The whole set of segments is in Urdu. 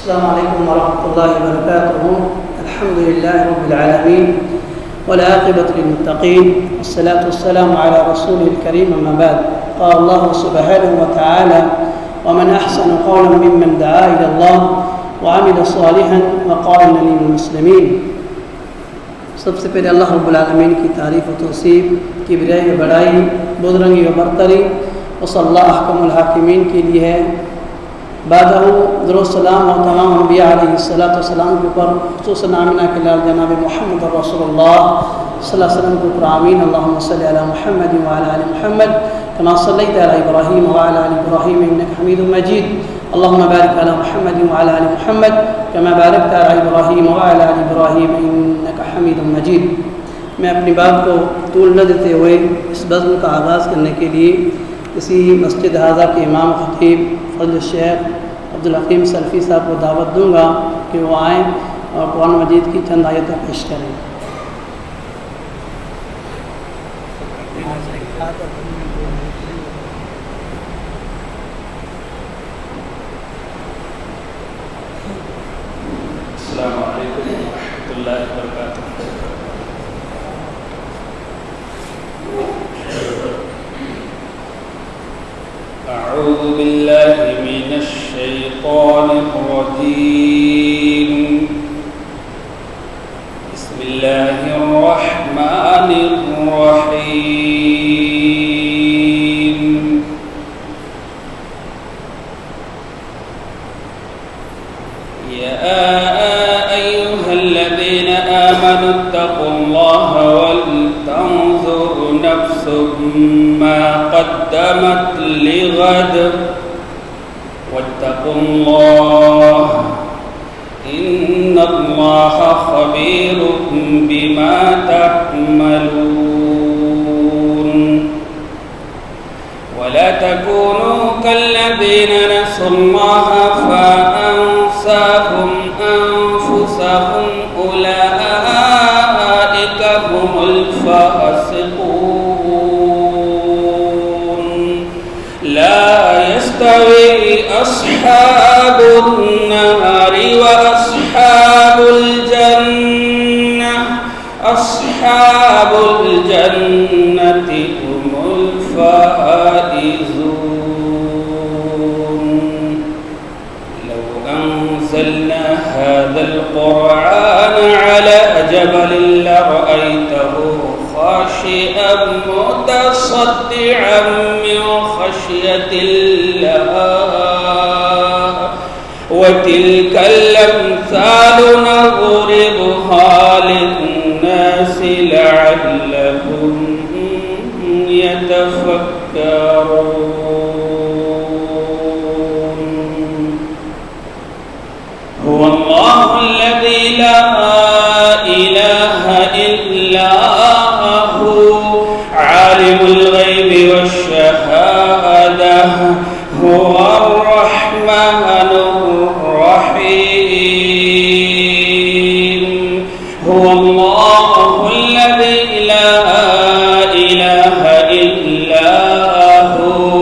السلام علیکم ورحمۃ اللہ وبرکاتہ. الحمد للہ رب العالمین والعاقبۃ للمتقین والصلاة والسلام علی رسول الکریم اما بعد. قال اللہ سبحانہ وتعالی ومن احسن قولا ممن دعا الی اللہ وعمل صالحا وقال اننی من المسلمین. سب سے پہلے اللہ رب العالمین کی تعریف و توصیف، کبریائی و بڑائی، بزرگی و برتری وصلی اللہ احکم الحاکمین کے لیے ہے. بعدہ درود السلام اور تمام انبیاء علیہ السلام کے اوپر، خصوصاً آمنہ کے لال جناب محمد رسول اللہ صلی اللہ علیہ وسلم کے اوپر آمین. اللہم صلی علی محمد وعلی آل محمد کما صلیت علی ابراہیم وعلی آل ابراہیم انک حمید مجید. اللہم بارک علی محمد وعلی آل محمد کما بارکت علی ابراہیم وعلی آل ابراہیم انک حمید مجید. میں اپنی بات کو طول نہ دیتے ہوئے اس بزم کا آغاز کرنے کے لیے اسی مسجد ہذا کے امام خطیب فضل الشیخ عبدالحکیم سلفی صاحب کو دعوت دوں گا کہ وہ آئیں اور قرآن مجید کی چند آیتیں پیش کریں. السلام علیکم ورحمۃ اللہ وبرکاتہ. اعوذ باللہ من الشیطان الرجیم. بسم اللہ الرحمن الرحیم. یا ایہا الذین آمنوا اتقوا اللہ ولتنظر نفس ما قدمت لغد واتقوا اللہ ان اللہ خبیر بما تعملون. ولا تكونوا كالذين نسوا الله فأنساهم أنفسهم أولئك هم الفاسقون. لا يستوي أصحاب النار وأصحاب الجنة. أصحاب الجنة هم الفائزون. لو أنزلنا هذا القرآن على جبل لرأيته خاشعا متصدعا من خشية الله. وتلك الأمثال نضربها للناس لعلهم يتفكرون. هو الله الذي لا إله إلا هو عالم الغيب والشهادة. هو الرحمن الرحيم. هو الله الذي لا إله إلا هو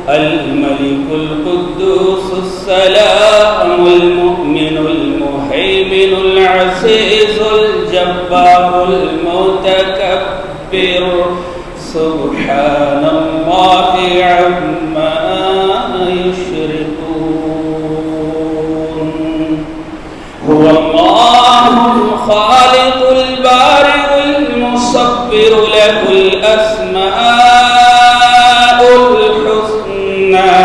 الملك القدوس السلام المؤمن المهيمن العزيز الجبار المتكبر. سبحان الله عما يشركون. هو الله الخالق البارئ المصور له الأسماء الحسنى.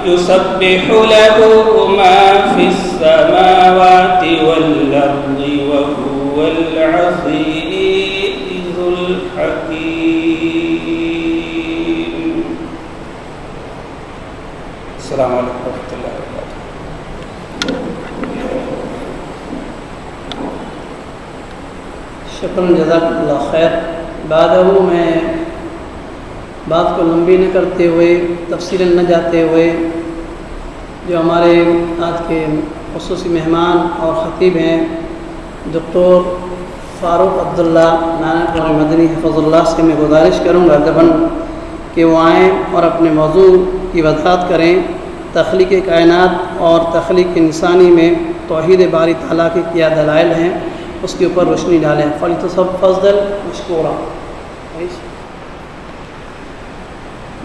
يسبح له ما في السماوات والأرض وهو العزيز الحكيم. السلام علیکم ورحمۃ اللہ وبرکاتہ. شکر جزاک اللہ خیر. بعدہ میں بات کو لمبی نہ کرتے ہوئے، تفصیلاً نہ جاتے ہوئے، جو ہمارے آج کے خصوصی مہمان اور خطیب ہیں دکتور فاروق عبداللہ نانک مدنی حفظ اللہ سے میں گزارش کروں گا کہ وہ آئیں اور اپنے موضوع کی وضاحت کریں. تخلیق کائنات اور تخلیق انسانی میں توحید باری تعالیٰ کے کیا دلائل ہیں اس کے اوپر روشنی ڈالیں. فضل مشکورا.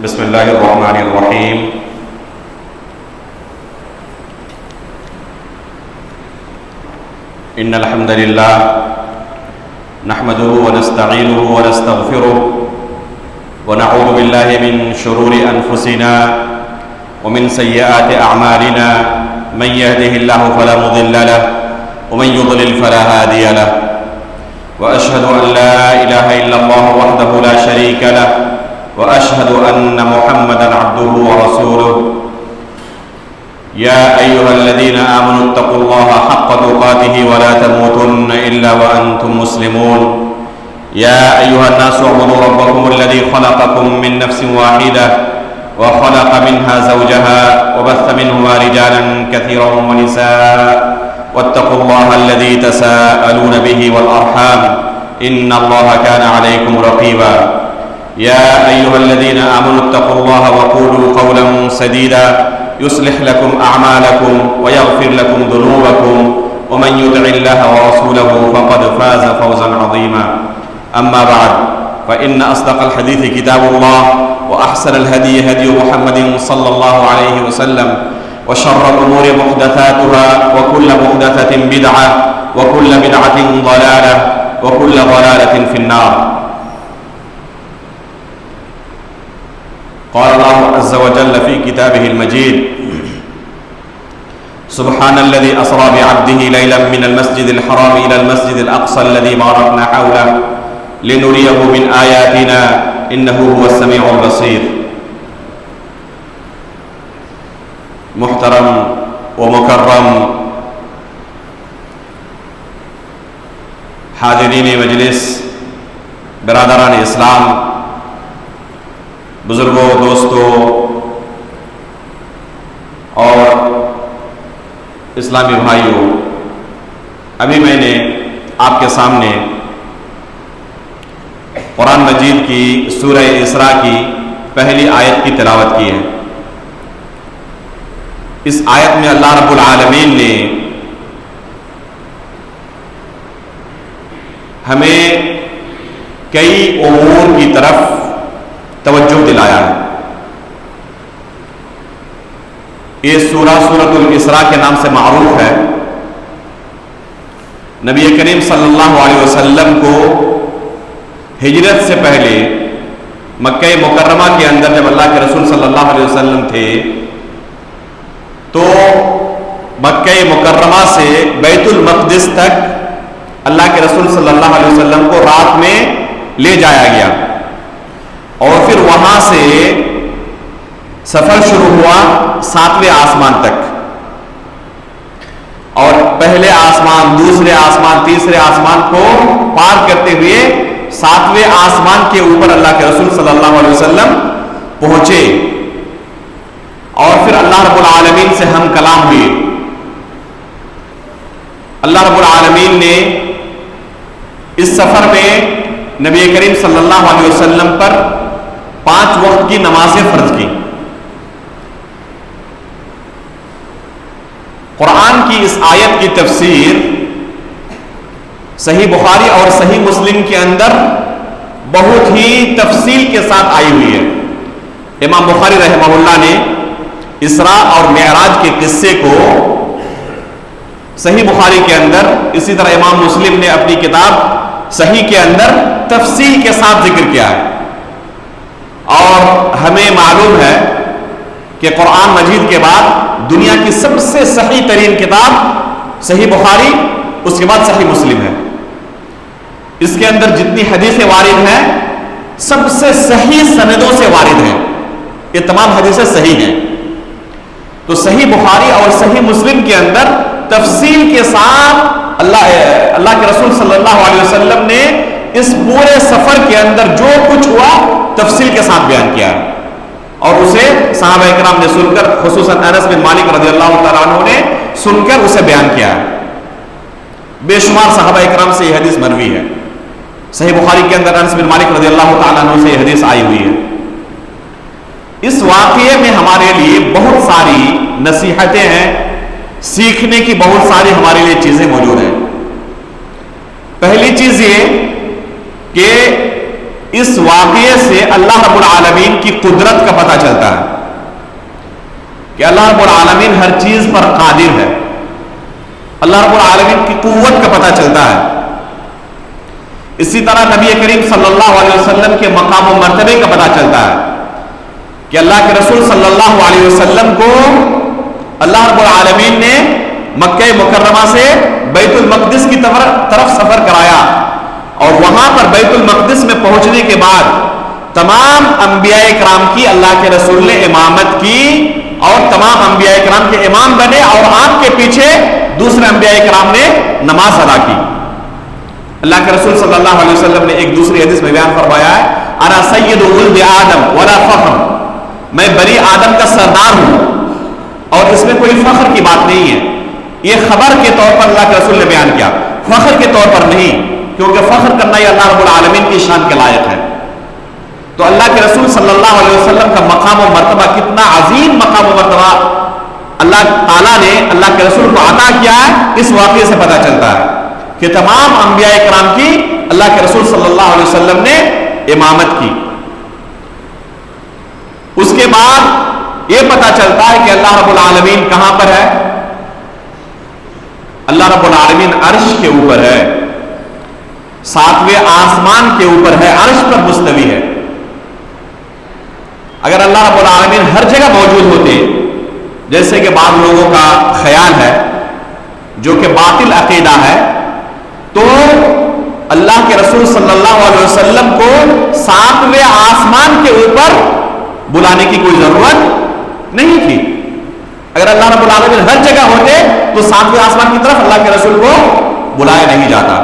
بسم اللہ الرحمن الرحیم. ان الحمد للہ نحمده ونستعینه ونستغفره ونعوذ باللہ من شرور انفسنا ومن سیئات اعمالنا من يهده الله فلا مضل له ومن يضلل فلا هادي له واشهد ان لا اله الا الله وحده لا شريك له واشهد ان محمدا عبده ورسوله. يا أيها الذين آمنوا اتقوا الله حق تقاته ولا تموتن إلا وأنتم مسلمون. يا أيها الناس اعبدوا ربكم الذي خلقكم من نفس واحدة وخلق منها زوجها وبث منهما رجالا كثيرا ونساء واتقوا الله الذي تساءلون به والأرحام إن الله كان عليكم رقيبا. يا أيها الذين آمنوا اتقوا الله وقولوا قولا سديدا يصلح لكم أعمالكم ويغفر لكم ذنوبكم ومن يطع الله ورسوله فقد فاز فوزا عظيما. أما بعد فإن أصدق الحديث كتاب الله وأحسن الهدي هدي محمد صلى الله عليه وسلم وشر الأمور محدثاتها وكل محدثة بدعة وكل بدعة ضلالة وكل ضلالة في النار. قال الله عز وجل في كتابه المجيد سبحان الذي أسرى بعبده ليلا من المسجد الحرام إلى المسجد الأقصى الذي باركنا حوله لنريه من آياتنا إنه هو السميع البصير. محترم ومکرم حاضرین مجلس، برادران اسلام، بزرگوں، دوستوں اور اسلامی بھائیوں، ابھی میں نے آپ کے سامنے قرآن مجید کی سورہ اسراء کی پہلی آیت کی تلاوت کی ہے. اس آیت میں اللہ رب العالمین نے ہمیں کئی امور کی طرف توجہ دلایا ہے. یہ سورہ سورۃ الاسراء کے نام سے معروف ہے. نبی کریم صلی اللہ علیہ وسلم کو ہجرت سے پہلے مکہ مکرمہ کے اندر جب اللہ کے رسول صلی اللہ علیہ وسلم تھے تو مکہ مکرمہ سے بیت المقدس تک اللہ کے رسول صلی اللہ علیہ وسلم کو رات میں لے جایا گیا اور پھر وہاں سے سفر شروع ہوا 7ویں آسمان تک. اور پہلے آسمان، دوسرے آسمان، تیسرے آسمان کو پار کرتے ہوئے 7ویں آسمان کے اوپر اللہ کے رسول صلی اللہ علیہ وسلم پہنچے اور پھر اللہ رب العالمین سے ہم کلام ہوئے. اللہ رب العالمین نے اس سفر میں نبی کریم صلی اللہ علیہ وسلم پر 5 وقت کی نمازیں فرض کی. قرآن کی اس آیت کی تفسیر صحیح بخاری اور صحیح مسلم کے اندر بہت ہی تفصیل کے ساتھ آئی ہوئی ہے. امام بخاری رحمہ اللہ نے اسراء اور معراج کے قصے کو صحیح بخاری کے اندر، اسی طرح امام مسلم نے اپنی کتاب صحیح کے اندر تفصیل کے ساتھ ذکر کیا ہے. اور ہمیں معلوم ہے کہ قرآن مجید کے بعد دنیا کی سب سے صحیح ترین کتاب صحیح بخاری، اس کے بعد صحیح مسلم ہے. اس کے اندر جتنی حدیثیں وارد ہیں سب سے صحیح سندوں سے وارد ہیں. یہ تمام حدیثیں صحیح ہیں. تو صحیح بخاری اور صحیح مسلم کے اندر تفصیل کے ساتھ اللہ کے رسول صلی اللہ علیہ وسلم نے اس پورے سفر کے اندر جو کچھ ہوا تفصیل کے ساتھ بیان کیا اور اسے صحابہ اکرام نے سن کر، خصوصاً انس بن مالک رضی اللہ تعالیٰ عنہ نے سن کر اسے بیان کیا. بے شمار صحابہ اکرام سے یہ حدیث مروی ہے. صحیح بخاری کے اندر انس بن مالک رضی اللہ تعالیٰ عنہ سے یہ حدیث آئی ہوئی ہے. اس واقعے میں ہمارے لیے بہت ساری نصیحتیں ہیں، سیکھنے کی بہت ساری ہمارے لیے چیزیں موجود ہیں۔ پہلی چیز یہ کہ اس واقعے سے اللہ رب العالمین کی قدرت کا پتہ چلتا ہے کہ اللہ رب العالمین ہر چیز پر قادر ہے، اللہ رب العالمین کی قوت کا پتہ چلتا ہے۔ اسی طرح نبی کریم صلی اللہ علیہ وسلم کے مقام و مرتبے کا پتہ چلتا ہے کہ اللہ کے رسول صلی اللہ علیہ وسلم کو اللہ رب العالمین نے مکہ مکرمہ سے بیت المقدس کی طرف سفر کرایا، اور وہاں پر بیت المقدس میں پہنچنے کے بعد تمام انبیاء کرام کی اللہ کے رسول نے امامت کی، اور تمام انبیاء کرام کے امام بنے، اور آپ کے پیچھے دوسرے انبیاء کرام نے نماز ادا کی۔ اللہ کے رسول صلی اللہ علیہ وسلم نے ایک دوسری حدیث میں بیان فرمایا ہے، انا سید ولد آدم ولا فخر، میں بنی آدم کا سردار ہوں اور اس میں کوئی فخر کی بات نہیں ہے۔ یہ خبر کے طور پر اللہ کے رسول نے بیان کیا، فخر کے طور پر نہیں، کیونکہ فخر کرنا یہ اللہ رب العالمین کی شان کے لائق ہے۔ تو اللہ کے رسول صلی اللہ علیہ وسلم کا مقام و مرتبہ کتنا عظیم مقام و مرتبہ اللہ تعالیٰ نے اللہ کے رسول کو عطا کیا ہے، اس واقعے سے پتہ چلتا ہے کہ تمام انبیاء کرام کی اللہ کے رسول صلی اللہ علیہ وسلم نے امامت کی۔ اس کے بعد یہ پتہ چلتا ہے کہ اللہ رب العالمین کہاں پر ہے؟ اللہ رب العالمین عرش کے اوپر ہے، ساتویں آسمان کے اوپر ہے، عرش پر مستوی ہے۔ اگر اللہ رب العالمین ہر جگہ موجود ہوتے، جیسے کہ بعض لوگوں کا خیال ہے جو کہ باطل عقیدہ ہے، تو اللہ کے رسول صلی اللہ علیہ وسلم کو ساتویں آسمان کے اوپر بلانے کی کوئی ضرورت نہیں تھی۔ اگر اللہ رب العالمین ہر جگہ ہوتے تو ساتویں آسمان کی طرف اللہ کے رسول کو بلایا نہیں جاتا۔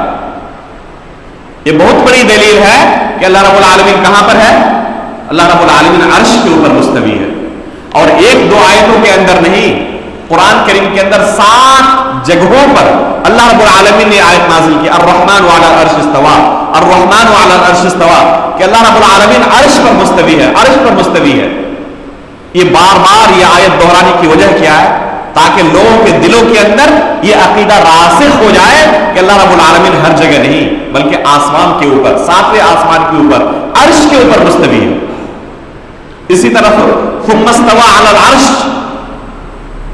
یہ بہت بڑی دلیل ہے کہ اللہ رب العالمین کہاں پر ہے؟ اللہ رب العالمین عرش کے اوپر مستوی ہے، اور ایک دو آیتوں کے اندر نہیں، قرآن کریم کے اندر 7 جگہوں پر اللہ رب العالمین نے آیت نازل کی، الرحمن علی العرش استوى، الرحمن علی العرش استوى، کہ اللہ رب العالمین عرش پر مستوی ہے، عرش پر مستوی ہے۔ یہ بار بار یہ آیت دہرانے کی وجہ کیا ہے؟ تاکہ لوگوں کے دلوں کے اندر یہ عقیدہ راسخ ہو جائے کہ اللہ رب العالمین ہر جگہ نہیں بلکہ آسمان کے اوپر، ساتویں آسمان کے اوپر، عرش کے اوپر مستوی ہے۔ اسی طرح ثم استوى علی العرش،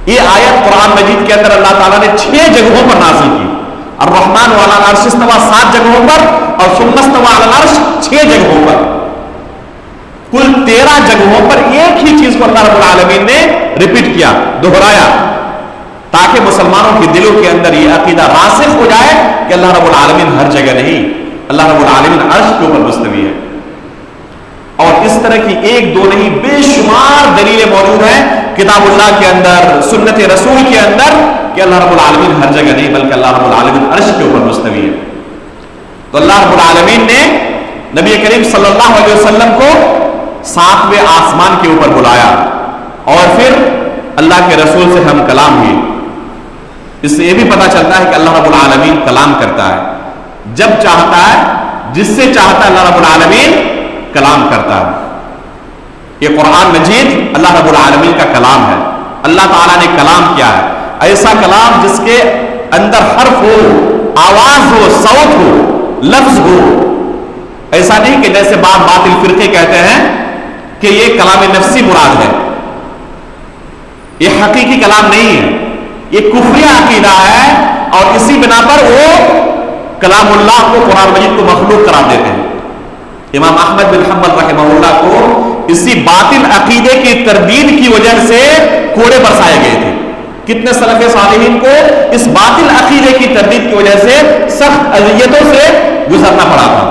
یہ آیت قرآن مجید کے اندر اللہ تعالیٰ نے 6 جگہوں پر نازل کی۔ الرحمن علی العرش استوى 7 جگہوں پر، اور ثم استوى علی العرش 6 جگہوں پر، کل 13 جگہوں پر ایک ہی چیز کو اللہ رب العالمین نے ریپیٹ کیا، دہرایا، تاکہ مسلمانوں کے دلوں کے اندر یہ عقیدہ راسخ ہو جائے کہ اللہ رب العالمین ہر جگہ نہیں، اللہ رب العالمین عرش کے اوپر مستوی ہے۔ اور اس طرح کی ایک دو نہیں، بے شمار دلیلیں موجود ہیں کتاب اللہ کے اندر، سنت رسول کے اندر، کہ اللہ رب العالمین ہر جگہ نہیں بلکہ اللہ رب العالمین عرش کے اوپر مستوی ہے۔ تو اللہ رب العالمین نے نبی کریم صلی اللہ علیہ وسلم کو 7ویں آسمان کے اوپر بلایا، اور پھر اللہ کے رسول سے ہم کلام ہوئی۔ اس سے یہ بھی پتہ چلتا ہے کہ اللہ رب العالمین کلام کرتا ہے، جب چاہتا ہے، جس سے چاہتا ہے اللہ رب العالمین کلام کرتا ہے۔ یہ قرآن مجید اللہ رب العالمین کا کلام ہے، اللہ تعالیٰ نے کلام کیا ہے، ایسا کلام جس کے اندر حرف ہو، آواز ہو، صوت ہو، لفظ ہو۔ ایسا نہیں کہ جیسے بعض باطل فرقے کہتے ہیں کہ یہ کلام نفسی مراد ہے، یہ حقیقی کلام نہیں ہے، یہ کفریہ عقیدہ ہے، اور اسی بنا پر وہ کلام اللہ کو، قرآن مجید کو مخلوق قرار دیتے ہیں۔ امام احمد بن حنبل رحمہ اللہ کو اسی باطل عقیدے کی تردید کی وجہ سے کوڑے برسائے گئے تھے۔ کتنے سلف صالحین کو اس باطل عقیدے کی تردید کی وجہ سے سخت اذیتوں سے گزرنا پڑا تھا۔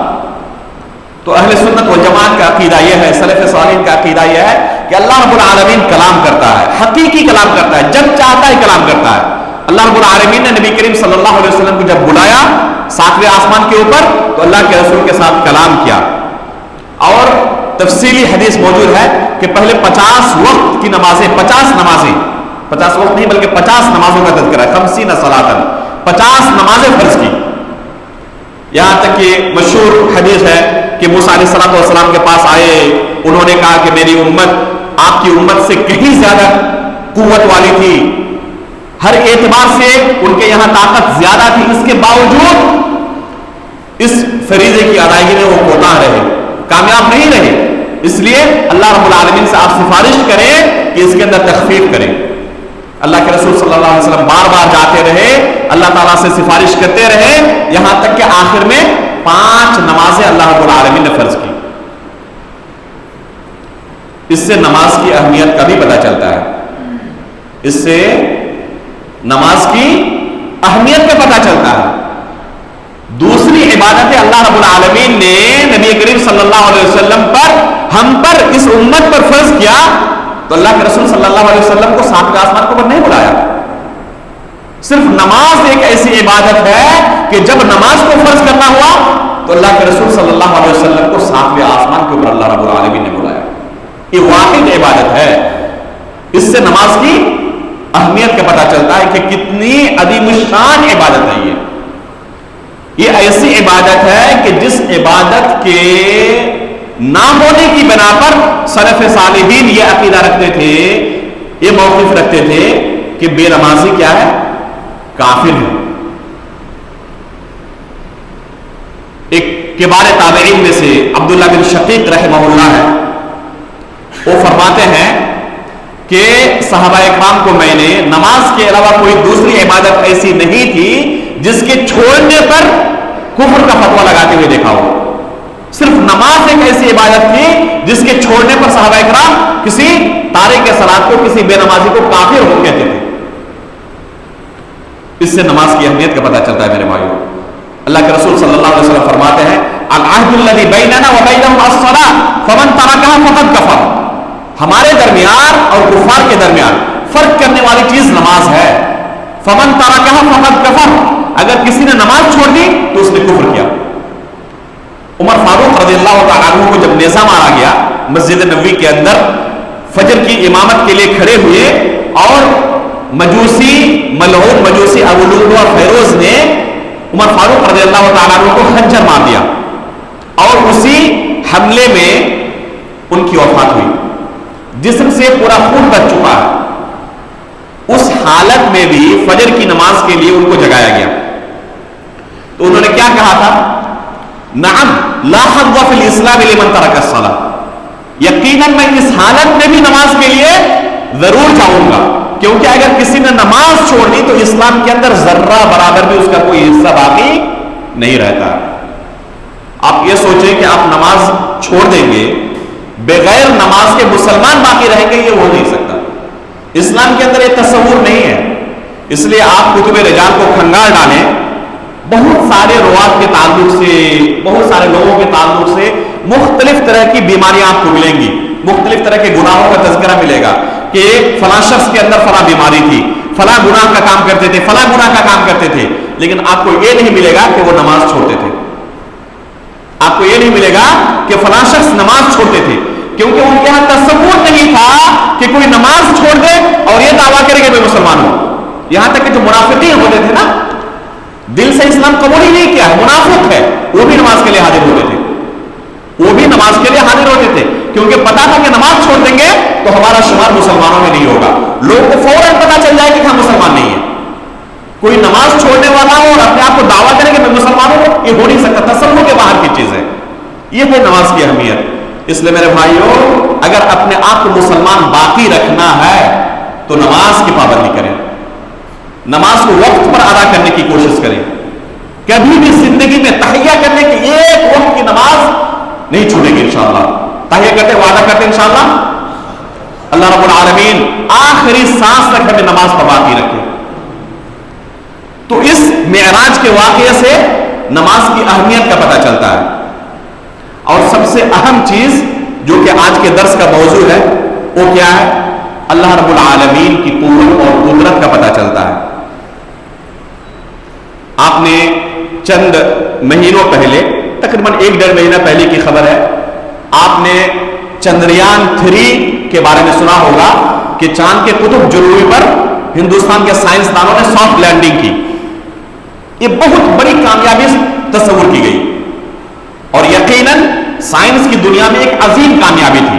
تو اہل سنت والجماعت کا عقیدہ یہ ہے، سلف صالحین کا عقیدہ یہ ہے کہ اللہ رب العالمین کلام کرتا ہے، حقیقی کلام کرتا ہے، جب چاہتا ہے کلام کرتا ہے۔ اللہ رب العالمین نے نبی کریم صلی اللہ علیہ وسلم کو جب بلایا 7ویں آسمان کے اوپر، تو اللہ کے رسول کے ساتھ کلام کیا، اور تفصیلی حدیث موجود ہے کہ پہلے 50 وقت کی نمازیں، 50 نمازیں، 50 وقت نہیں بلکہ 50 نمازوں کا تذکرہ ہے، 50 صلاۃً، 50 نمازیں فرض کی۔ یہاں تک کہ مشہور حدیث ہے کہ موسیٰ علیہ السلام کے پاس آئے، انہوں نے کہا کہ میری امت آپ کی امت سے کہیں زیادہ قوت والی تھی، ہر اعتبار سے ان کے یہاں طاقت زیادہ تھی، اس کے باوجود اس فریضے کی ادائیگی میں وہ کوتاہ رہے، کامیاب نہیں رہے۔ اس لیے اللہ رب العالمین سے آپ سفارش کریں کہ اس کے اندر تخفیف کریں۔ اللہ کے رسول صلی اللہ علیہ وسلم بار بار جاتے رہے، اللہ تعالیٰ سے سفارش کرتے رہے، یہاں تک کہ آخر میں 5 نمازیں اللہ رب العالمین نے فرض کی۔ اس سے نماز کی اہمیت کا بھی پتہ چلتا ہے، اس سے نماز کی اہمیت کا پتہ چلتا ہے۔ دوسری عبادت اللہ رب العالمین نے نبی کریم صلی اللہ علیہ وسلم پر، ہم پر، اس امت پر فرض کیا تو اللہ کے رسول صلی اللہ علیہ وسلم کو 7ویں آسمان کو نہیں بلایا۔ صرف نماز ایک ایسی عبادت ہے کہ جب نماز کو فرض کرنا ہوا تو اللہ کے رسول صلی اللہ علیہ وسلم کو 7ویں آسمان کے اوپر اللہ رب العالمین نے بلایا۔ یہ واحد عبادت ہے۔ اس سے نماز کی اہمیت کا پتہ چلتا ہے کہ کتنی عظیم الشان عبادت ہے یہ ایسی عبادت ہے کہ جس عبادت کے نہ ہونے کی بنا پر سلف صالحین یہ عقیدہ رکھتے تھے، یہ موقف رکھتے تھے کہ بے نمازی کیا ہے؟ کافر ہے۔ ایک کبار تابعین میں سے عبداللہ بن شقیق رحمہ اللہ ہے، وہ فرماتے ہیں کہ صحابہ اکرام کو میں نے نماز کے علاوہ کوئی دوسری عبادت ایسی نہیں تھی جس کے چھوڑنے پر کفر کا فتویٰ لگاتے ہوئے دیکھا ہو۔ صرف نماز ایک ایسی عبادت تھی جس کے چھوڑنے پر صحابہ اکرام کسی تارک صلاۃ کو، کسی بے نمازی کو کافر ہو کہتے تھے۔ اس سے نماز کی اہمیت کا پتہ چلتا ہے میرے بھائیوں۔ اللہ کے رسول صلی اللہ علیہ وسلم فرماتے ہیں العہد الذی بیننا وبینہم الصلاۃ فمن ترکھا فقد کفر۔ ہمارے درمیان اور کفار کے درمیان فرق کرنے والی چیز نماز ہے۔ فمن ترکھا فقد کفر، اگر کسی نے نماز چھوڑ دی تو اس نے کفر کیا۔ عمر فاروق رضی اللہ تعالیٰ عنہ کو جب نیزہ مارا گیا مسجد نبوی کے اندر، فجر کی امامت کے لیے کھڑے ہوئے اور مجوسی ملعون مجوسی ابو لؤلؤ فیروز نے عمر فاروق رضی اللہ تعالیٰ عنہ کو خنجر مار دیا اور اسی حملے میں ان کی وفات ہوئی، جسم سے پورا خون بچ چکا ہے۔ اس حالت میں بھی فجر کی نماز کے لیے ان کو جگایا گیا تو انہوں نے کیا کہا تھا؟ نعم لا حظ فی الاسلام لمن ترک الصلاۃ، یقیناً میں اس حالت میں بھی نماز کے لیے ضرور جاؤں گا، کیونکہ اگر کسی نے نماز چھوڑ دی تو اسلام کے اندر ذرہ برابر بھی اس کا کوئی حصہ باقی نہیں رہتا۔ آپ یہ سوچیں کہ آپ نماز چھوڑ دیں گے، بغیر نماز کے مسلمان باقی رہیں گے، یہ ہو نہیں سکتا۔ اسلام کے اندر یہ تصور نہیں ہے۔ اس لیے آپ کتب رجال کو کھنگال ڈالیں، بہت سارے روات کے تعلق سے، بہت سارے لوگوں کے تعلق سے مختلف طرح کی بیماریاں آپ کو ملیں گی، مختلف طرح کے گناہوں کا تذکرہ ملے گا کہ فلاں شخص کے اندر فلاں بیماری تھی، فلاں گناہ کا کام کرتے تھے، فلاں گناہ کا کام کرتے تھے، لیکن آپ کو یہ نہیں ملے گا کہ وہ نماز چھوڑتے تھے۔ آپ کو یہ نہیں ملے گا کہ فلاں شخص نماز چھوڑتے تھے، کیونکہ ان کے یہاں تصور نہیں تھا کہ کوئی نماز چھوڑ دے اور یہ دعویٰ کرے کہ میں مسلمان ہوں۔ یہاں تک کہ جو منافقین ہوتے تھے نا، دل سے اسلام قبول ہی نہیں کیا ہے، منافق ہے، وہ بھی نماز کے لیے حاضر ہوتے تھے، وہ بھی نماز کے لیے حاضر ہوتے تھے، کیونکہ پتا تھا کہ نماز چھوڑ دیں گے تو ہمارا شمار مسلمانوں میں نہیں ہوگا، لوگوں کو فوراً پتا چل جائے کہ ہم مسلمان نہیں ہیں۔ کوئی نماز چھوڑنے والا ہو اور اپنے آپ کو دعویٰ کرے کہ میں مسلمان ہوں، یہ ہو نہیں سکتا، تصور کے باہر کی چیز ہے۔ یہ ہے نماز کی اہمیت۔ اس لیے میرے بھائیوں، اگر اپنے آپ کو مسلمان باقی رکھنا ہے تو نماز کی پابندی کریں، نماز کو وقت پر ادا کرنے کی کوشش کریں۔ کبھی بھی زندگی میں تحیہ کرنے کی ایک وقت کی نماز نہیں چھوڑیں گے انشاءاللہ۔ تحیہ کرتے وعدہ کرتے انشاءاللہ اللہ رب العالمین آخری سانس تک ہمیں نماز پر باقی رکھے۔ تو اس معراج کے واقعے سے نماز کی اہمیت کا پتہ چلتا ہے۔ اور سب سے اہم چیز جو کہ آج کے درس کا موضوع ہے وہ کیا ہے؟ اللہ رب العالمین کی قوت اور قدرت کا پتہ چلتا ہے۔ آپ نے چند مہینوں پہلے، تقریباً 1-1.5 مہینہ پہلے کی خبر ہے، آپ نے چندریان 3 کے بارے میں سنا ہوگا کہ چاند کے قطب جنوبی پر ہندوستان کے سائنسدانوں نے سافٹ لینڈنگ کی۔ یہ بہت بڑی کامیابی تصور کی گئی اور یقیناً سائنس کی دنیا میں ایک عظیم کامیابی تھی۔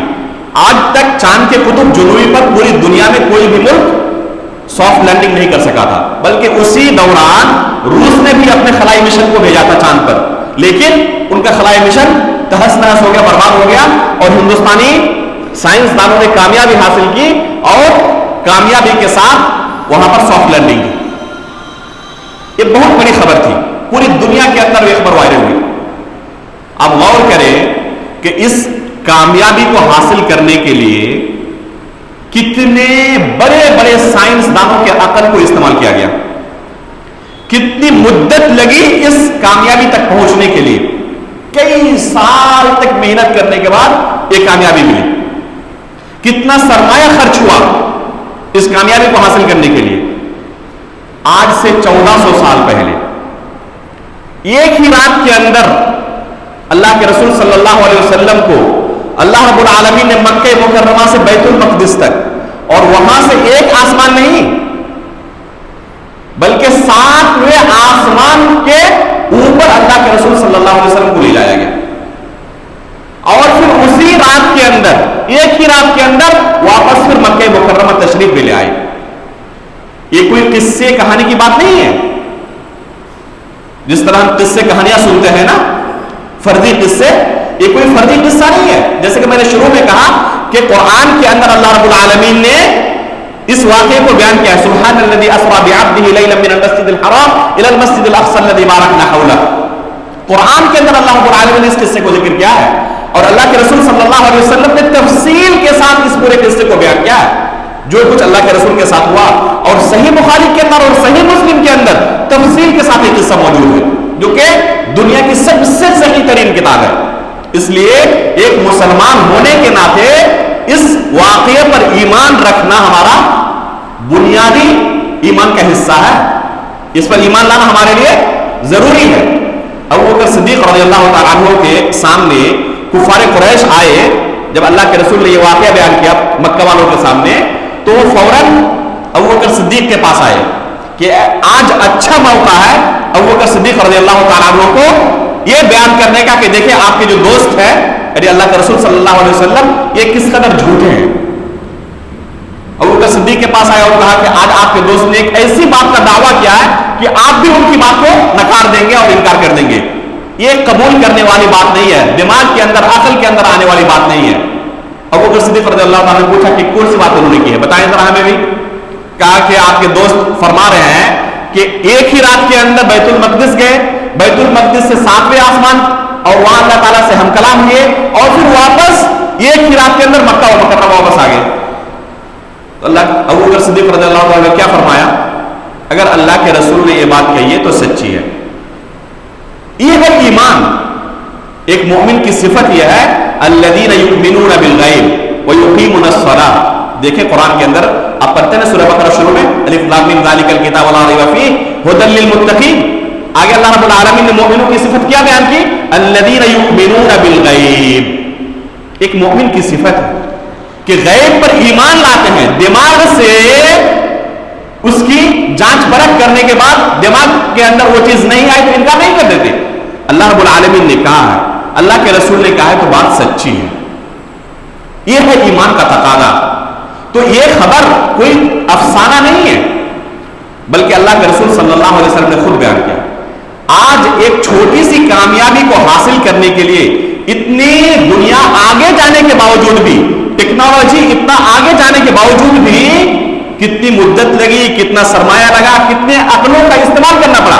آج تک چاند کے قطب جنوبی پر پوری دنیا میں کوئی بھی ملک سافٹ لینڈنگ نہیں کر سکا تھا، بلکہ اسی دوران روس نے بھی اپنے خلائی مشن کو بھیجا تھا چاند پر، لیکن ان کا خلائی مشن تہس نہس ہو گیا، برباد ہو گیا، اور ہندوستانی سائنسدانوں نے کامیابی حاصل کی اور کامیابی کے ساتھ وہاں پر سافٹ لینڈنگ کی۔ یہ بہت بڑی خبر تھی، پوری دنیا کے اندر یہ خبر وائرل ہوئی۔ اب غور کریں کہ اس کامیابی کو حاصل کرنے کے لیے کتنے بڑے بڑے سائنسدانوں کے عقل کو استعمال کیا گیا، کتنی مدت لگی اس کامیابی تک پہنچنے کے لیے، کئی سال تک محنت کرنے کے بعد یہ کامیابی ملی، کتنا سرمایہ خرچ ہوا اس کامیابی کو حاصل کرنے کے لیے۔ آج سے 1400 سال پہلے ایک ہی رات کے اندر اللہ کے رسول صلی اللہ علیہ وسلم کو اللہ رب العالمین نے مکہ مکرمہ سے بیت المقدس تک، اور وہاں سے ایک آسمان نہیں بلکہ 7ویں آسمان کے اوپر اللہ کے رسول صلی اللہ علیہ وسلم کو لے جایا گیا، اور پھر اسی رات کے اندر، ایک ہی رات کے اندر واپس پھر مکہ مکرمہ تشریف بھی لے آئے۔ یہ کوئی قصے کہانی کی بات نہیں ہے، جس طرح ہم قصے کہانیاں سنتے ہیں نا، فرضی قصے، یہ کوئی فرضی قصہ نہیں ہے۔ جیسے کہ میں نے شروع میں کہا کہ قرآن کے اندر اللہ رب العالمین نے اس واقعے کو بیان کیا ہے، سبحان الذی اسری بعبدہ لیلا من المسجد الحرام الی المسجد الاقصی الذی بارکنا حولہ۔ قرآن کے اندر اللہ رب العالمین نے اس قصے کو ذکر کیا ہے، اور اللہ کے رسول صلی اللہ علیہ وسلم نے تفصیل کے ساتھ اس پورے قصے کو بیان کیا ہے، جو کچھ اللہ کے رسول کے ساتھ ہوا، اور صحیح بخاری کے اندر اور صحیح مسلم کے اندر تفصیل کے ساتھ یہ قصہ موجود ہے، جو کہ دنیا کی سب سے صحیح ترین کتاب ہے۔ اس لیے ایک مسلمان ہونے کے ناطے اس واقعے پر ایمان رکھنا ہمارا بنیادی ایمان کا حصہ ہے، اس پر ایمان لانا ہمارے لیے ضروری ہے۔ ابوبکر صدیق رضی اللہ تعالیٰ عنہ کے سامنے کفار قریش آئے، جب اللہ کے رسول نے یہ واقعہ بیان کیا مکہ والوں کے سامنے، تو وہ فوراً ابوبکر صدیق کے پاس آئے کہ آج اچھا موقع ہے ابوبکر صدیق رضی اللہ تعالیٰ عنہ کو یہ بیان کرنے کا کہ دیکھیں آپ کے جو دوست ہے یعنی اللہ کے رسول صلی اللہ علیہ وسلم یہ کس قدر جھوٹے ہیں۔ ابوبکر صدیق کے پاس آیا اور کہا کہ آج آپ کے دوست نے ایک ایسی بات کا دعویٰ کیا ہے کہ آپ بھی ان کی بات کو نکار دیں گے اور انکار کر دیں گے۔ یہ قبول کرنے والی بات نہیں ہے، دماغ کے اندر عقل کے اندر آنے والی بات نہیں ہے۔ ابوبکر صدیق رضی اللہ تعالیٰ نے پوچھا کہ کون سی بات انہوں نے کی ہے، بتائیں ذرا ہمیں بھی۔ کہا کہ آپ کے دوست فرما رہے ہیں کہ ایک ہی رات کے اندر بیت المقدس گئے، بیت المقدس سے 7ویں آسمان، اور وہاں اللہ تعالیٰ سے ہم کلام ہوئے، اور پھر واپس ایک ہی رات کے اندر مکہ و مکرمہ واپس آ گئے۔ تو اللہ ابوبکر صدیق رضی اللہ تعالیٰ نے کیا فرمایا، اگر اللہ کے رسول نے یہ بات کہی ہے تو سچی ہے۔ یہ ہے ایمان۔ ایک مومن کی صفت یہ ہے الذین یؤمنون بالغیب ویقیمون الصلاۃ۔ دیکھیں قرآن کے اندر آپ پڑھتے ہیں سورہ بقرہ شروع میں الف لام میم ذالک الکتاب لا ریب فیہ ھدی للمتقین، آگے اللہ رب العالمین نے مومنوں کی صفت کیا بیان کی، الذین یؤمنون بالغیب۔ ایک مومن کی صفت ہے کہ غیب پر ایمان لاتے ہیں، دماغ سے اس کی جانچ پرکھ کرنے کے بعد دماغ کے اندر وہ چیز نہیں آئی تو انکار نہیں کر دیتے۔ اللہ رب العالمین نے کہا ہے، اللہ کے رسول نے کہا ہے تو بات سچی ہے۔ یہ ہے ایمان کا تقاضا۔ تو یہ خبر کوئی افسانہ نہیں ہے، بلکہ اللہ کے رسول صلی اللہ علیہ وسلم نے خود بیان کیا۔ آج ایک چھوٹی سی کامیابی کو حاصل کرنے کے لیے اتنی دنیا آگے جانے کے باوجود بھی، ٹیکنالوجی اتنا آگے جانے کے باوجود بھی کتنی مدت لگی، کتنا سرمایہ لگا، کتنے عقلوں کا استعمال کرنا پڑا۔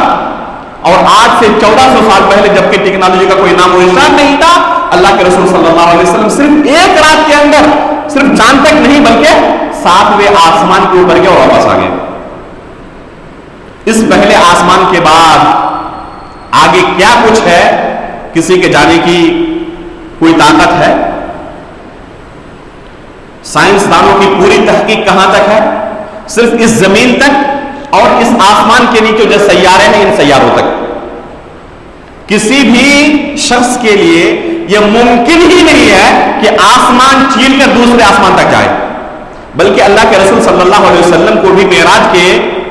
اور آج سے 1400 سال پہلے جبکہ ٹیکنالوجی کا کوئی نام و نشان نہیں تھا، اللہ کے رسول صلی اللہ علیہ وسلم صرف ایک رات کے اندر صرف چاند تک نہیں بلکہ 7ویں آسمان کے اوپر گئے اور واپس آ گئے۔ اس پہلے آسمان کے بعد آگے کیا کچھ ہے کسی کے جانے کی کوئی طاقت ہے؟ سائنسدانوں کی پوری تحقیق کہاں تک ہے؟ صرف اس زمین تک اور اس آسمان کے نیچے جو سیارے ہیں ان سیاروں تک۔ کسی بھی شخص کے لیے یہ ممکن ہی نہیں ہے کہ آسمان چیر کر دوسرے آسمان تک جائے، بلکہ اللہ کے رسول صلی اللہ علیہ وسلم کو بھی معراج کے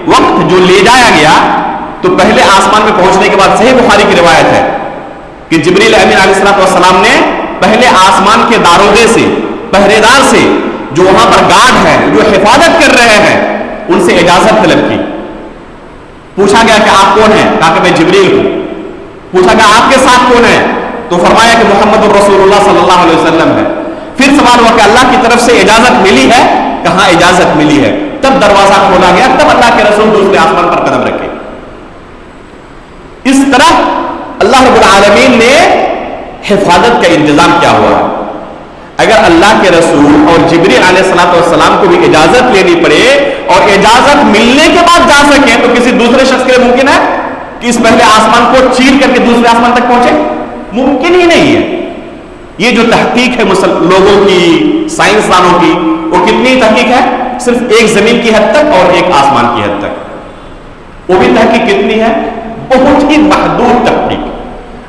وقت جو لے جایا گیا تو پہلے آسمان میں پہنچنے کے بعد صحیح بخاری کی روایت ہے کہ جبریل امین علیہ السلام نے پہلے آسمان کے داروغے سے پہرے دار سے جو وہاں پر گارڈ ہیں, جو حفاظت کر رہے ہیں, ان سے اجازت طلب کی. پوچھا گیا کہ آپ کون ہیں؟ کہا کہ میں جبریل ہوں. پوچھا گیا آپ کے ساتھ کون ہے؟ تو فرمایا کہ محمد رسول اللہ صلی اللہ علیہ وسلم ہے. پھر سوال ہوا کہ اللہ کی طرف سے اجازت ملی ہے؟ کہاں اجازت ملی ہے. تب دروازہ کھولا گیا, تب اللہ کے رسول دوسرے آسمان پر قدم رکھے. اس طرح اللہ رب العالمین نے حفاظت کا انتظام کیا ہوا ہے. اگر اللہ کے رسول اور جبریل علیہ الصلوۃ والسلام کو بھی اجازت لینی پڑے اور اجازت ملنے کے بعد جا سکیں, تو کسی دوسرے شخص کے لیے ممکن ہے کہ اس پہلے آسمان کو چیر کر کے دوسرے آسمان تک پہنچے؟ ممکن ہی نہیں ہے. یہ جو تحقیق ہے لوگوں کی, سائنسدانوں کی, وہ کتنی تحقیق ہے؟ صرف ایک زمین کی حد تک اور ایک آسمان کی حد تک. وہ بھی تحقیق کتنی ہے؟ بہت ہی محدود تحقیق.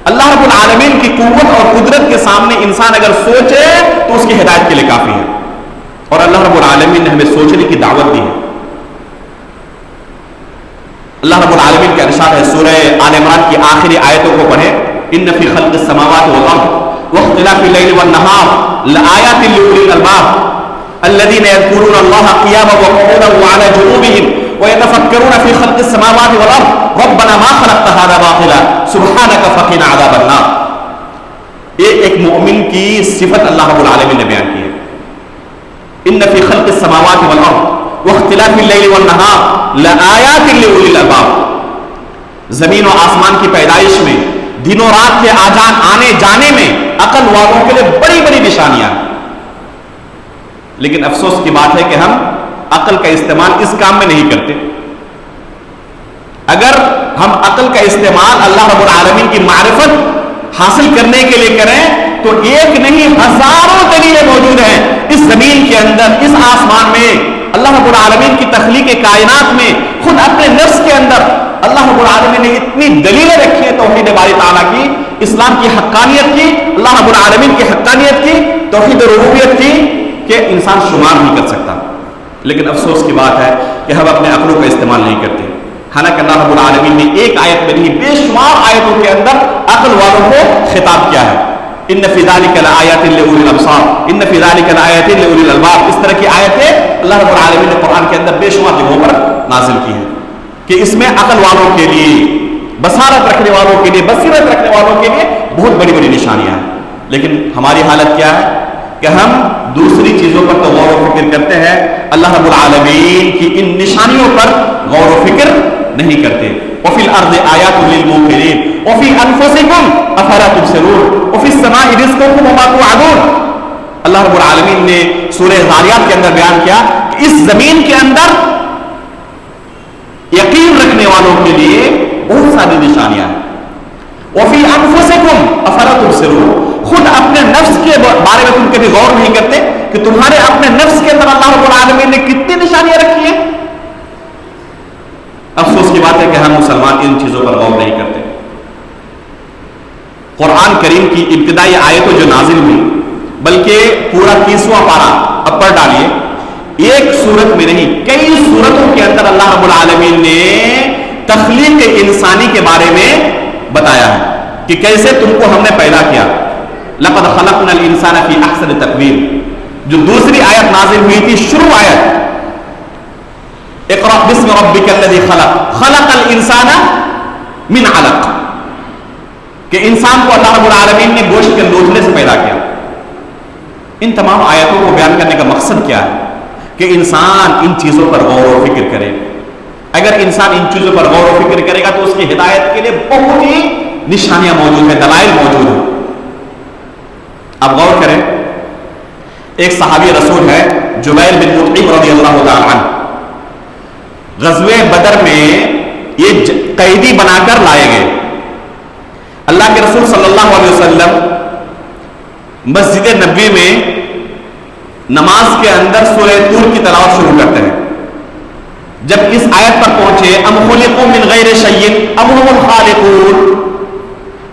اللہ رب العالمین کی قوت اور قدرت کے سامنے انسان اگر سوچے تو اس کی ہدایت کے لیے کافی ہے. اور اللہ رب العالمین نے ہمیں سوچنے کی دعوت دی ہے. اللہ رب العالمین کا ارشاد ہے سورہ آل عمران کی آخری آیتوں کو پڑھیں. ان فی خلق السماوات والارض واختلاف الليل والنهار لآیات لأولی الالباب الذین یذکرون اللہ قیاما وقعودا وعلی جنوبهم ويتفکرون فی خلق السماوات والارض ربنا ما خلقت هذا باطلا سبحانك فقنا عذاب النار. ایک مومن کی صفت اللہ رب العالمین نے بیان کی ہے. ان فی خلق السماوات والارض واختلاف الليل والنهار لآیات لأولی الالباب. زمین و آسمان کی پیدائش میں, دنوں رات کے آنے جانے میں عقل والوں کے لیے بڑی بڑی نشانیاں. لیکن افسوس کی بات ہے کہ ہم عقل کا استعمال اس کام میں نہیں کرتے. اگر ہم عقل کا استعمال اللہ رب العالمین کی معرفت حاصل کرنے کے لیے کریں تو ایک نہیں ہزاروں دلیلیں موجود ہیں اس زمین کے اندر, اس آسمان میں, اللہ رب العالمین کی تخلیق کائنات میں, خود اپنے نفس کے اندر اللہ رب العالمین نے اتنی دلیلیں رکھی ہیں توحید باری تعالیٰ کی, اسلام کی حقانیت کی, اللہ رب العالمین کی حقانیت کی, توحید ربوبیت کی, کہ انسان شمار نہیں کر سکتا. لیکن افسوس کی بات ہے کہ ہم اپنے عقلوں کا استعمال نہیں کرتے. حالانکہ اللہ رب العالمین نے ایک آیت میں نہیں بے شمار آیتوں کے اندر عقل والوں کو خطاب کیا ہے. ان فی ذلک لآیات لأولی الابصار ان فی ذلک لآیات لأولی الالباب. اس طرح کی آیتیں اللہ رب العالمین نے قرآن کے اندر بے شمار جگہوں پر نازل کی ہیں کہ اس میں عقل والوں کے لیے, بصارت رکھنے والوں کے لیے, بصیرت رکھنے والوں کے لیے بہت بڑی بڑی نشانیاں ہیں. لیکن ہماری حالت کیا ہے کہ ہم دوسری چیزوں پر تو غور و فکر کرتے ہیں, اللہ رب العالمین کی ان نشانیوں پر غور و فکر نہیں کرتے. وفی الارض آیات للموقنین وفی انفسکم افلا تبصرون وفی السماء رزقکم وما توعدون. اللہ رب العالمین نے سورہ ذاریات کے اندر بیان کیا کہ اس زمین کے اندر یقین رکھنے والوں کے لیے بہت ساری نشانیاں ہیں. وفی انفسکم افلا تبصرون. خود اپنے نفس کے بارے میں تم کبھی غور نہیں کرتے کہ تمہارے اپنے نفس کے اندر اللہ رب العالمین نے کتنی نشانیاں رکھی ہیں. افسوس کی بات ہے کہ ہم مسلمان ان چیزوں پر غور نہیں کرتے. قرآن کریم کی ابتدائی آیتوں جو نازل ہوئی, بلکہ پورا 30واں پارہ اب پڑھ ڈالیے, ایک سورت میں نہیں کئی سورتوں کے اندر اللہ رب العالمین نے تخلیق انسانی کے بارے میں بتایا ہے کہ کیسے تم کو ہم نے پیدا کیا. لقد خلقنا الانسان فی احسن تقویم, جو دوسری آیت نازل ہوئی تھی, شروع آیت, اقرأ بسم ربک الذی خلق خلق الانسان من علق, کہ انسان کو اللہ رب العالمین نے گوشت کے لوچنے سے پیدا کیا. ان تمام آیتوں کو بیان کرنے کا مقصد کیا ہے کہ انسان ان چیزوں پر غور و فکر کرے. اگر انسان ان چیزوں پر غور و فکر کرے گا تو اس کی ہدایت کے لیے بہت ہی نشانیاں موجود ہیں, دلائل موجود ہیں. اب غور کریں, ایک صحابی رسول ہے جبیر بن مطعم رضی اللہ تعالی عنہ, غزوہ بدر میں یہ قیدی بنا کر لائے گئے. اللہ کے رسول صلی اللہ علیہ وسلم مسجد نبوی میں نماز کے اندر سورہ طور کی تلاوت شروع کرتے ہیں. جب اس آیت پر پہنچے ام خلقوا من غیر شیء ام هم الخالقون,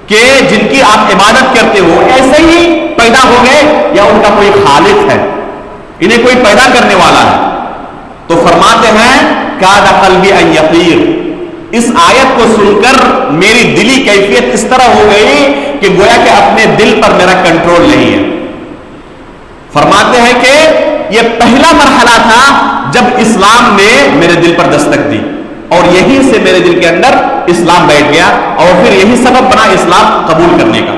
کہ جن کی آپ عبادت کرتے ہو ایسے ہی پیدا ہو گئے یا ان کا کوئی خالق ہے, انہیں کوئی پیدا کرنے والا ہے. تو فرماتے ہیں کاد قلبی ان یطیر, اس آیت کو سن کر میری دلی کیفیت اس طرح ہو گئی کہ گویا کہ اپنے دل پر میرا کنٹرول نہیں ہے. فرماتے ہیں کہ یہ پہلا مرحلہ تھا جب اسلام نے میرے دل پر دستک دی، اور یہیں سے میرے دل کے اندر اسلام بیٹھ گیا، اور پھر یہی سبب بنا اسلام قبول کرنے کا۔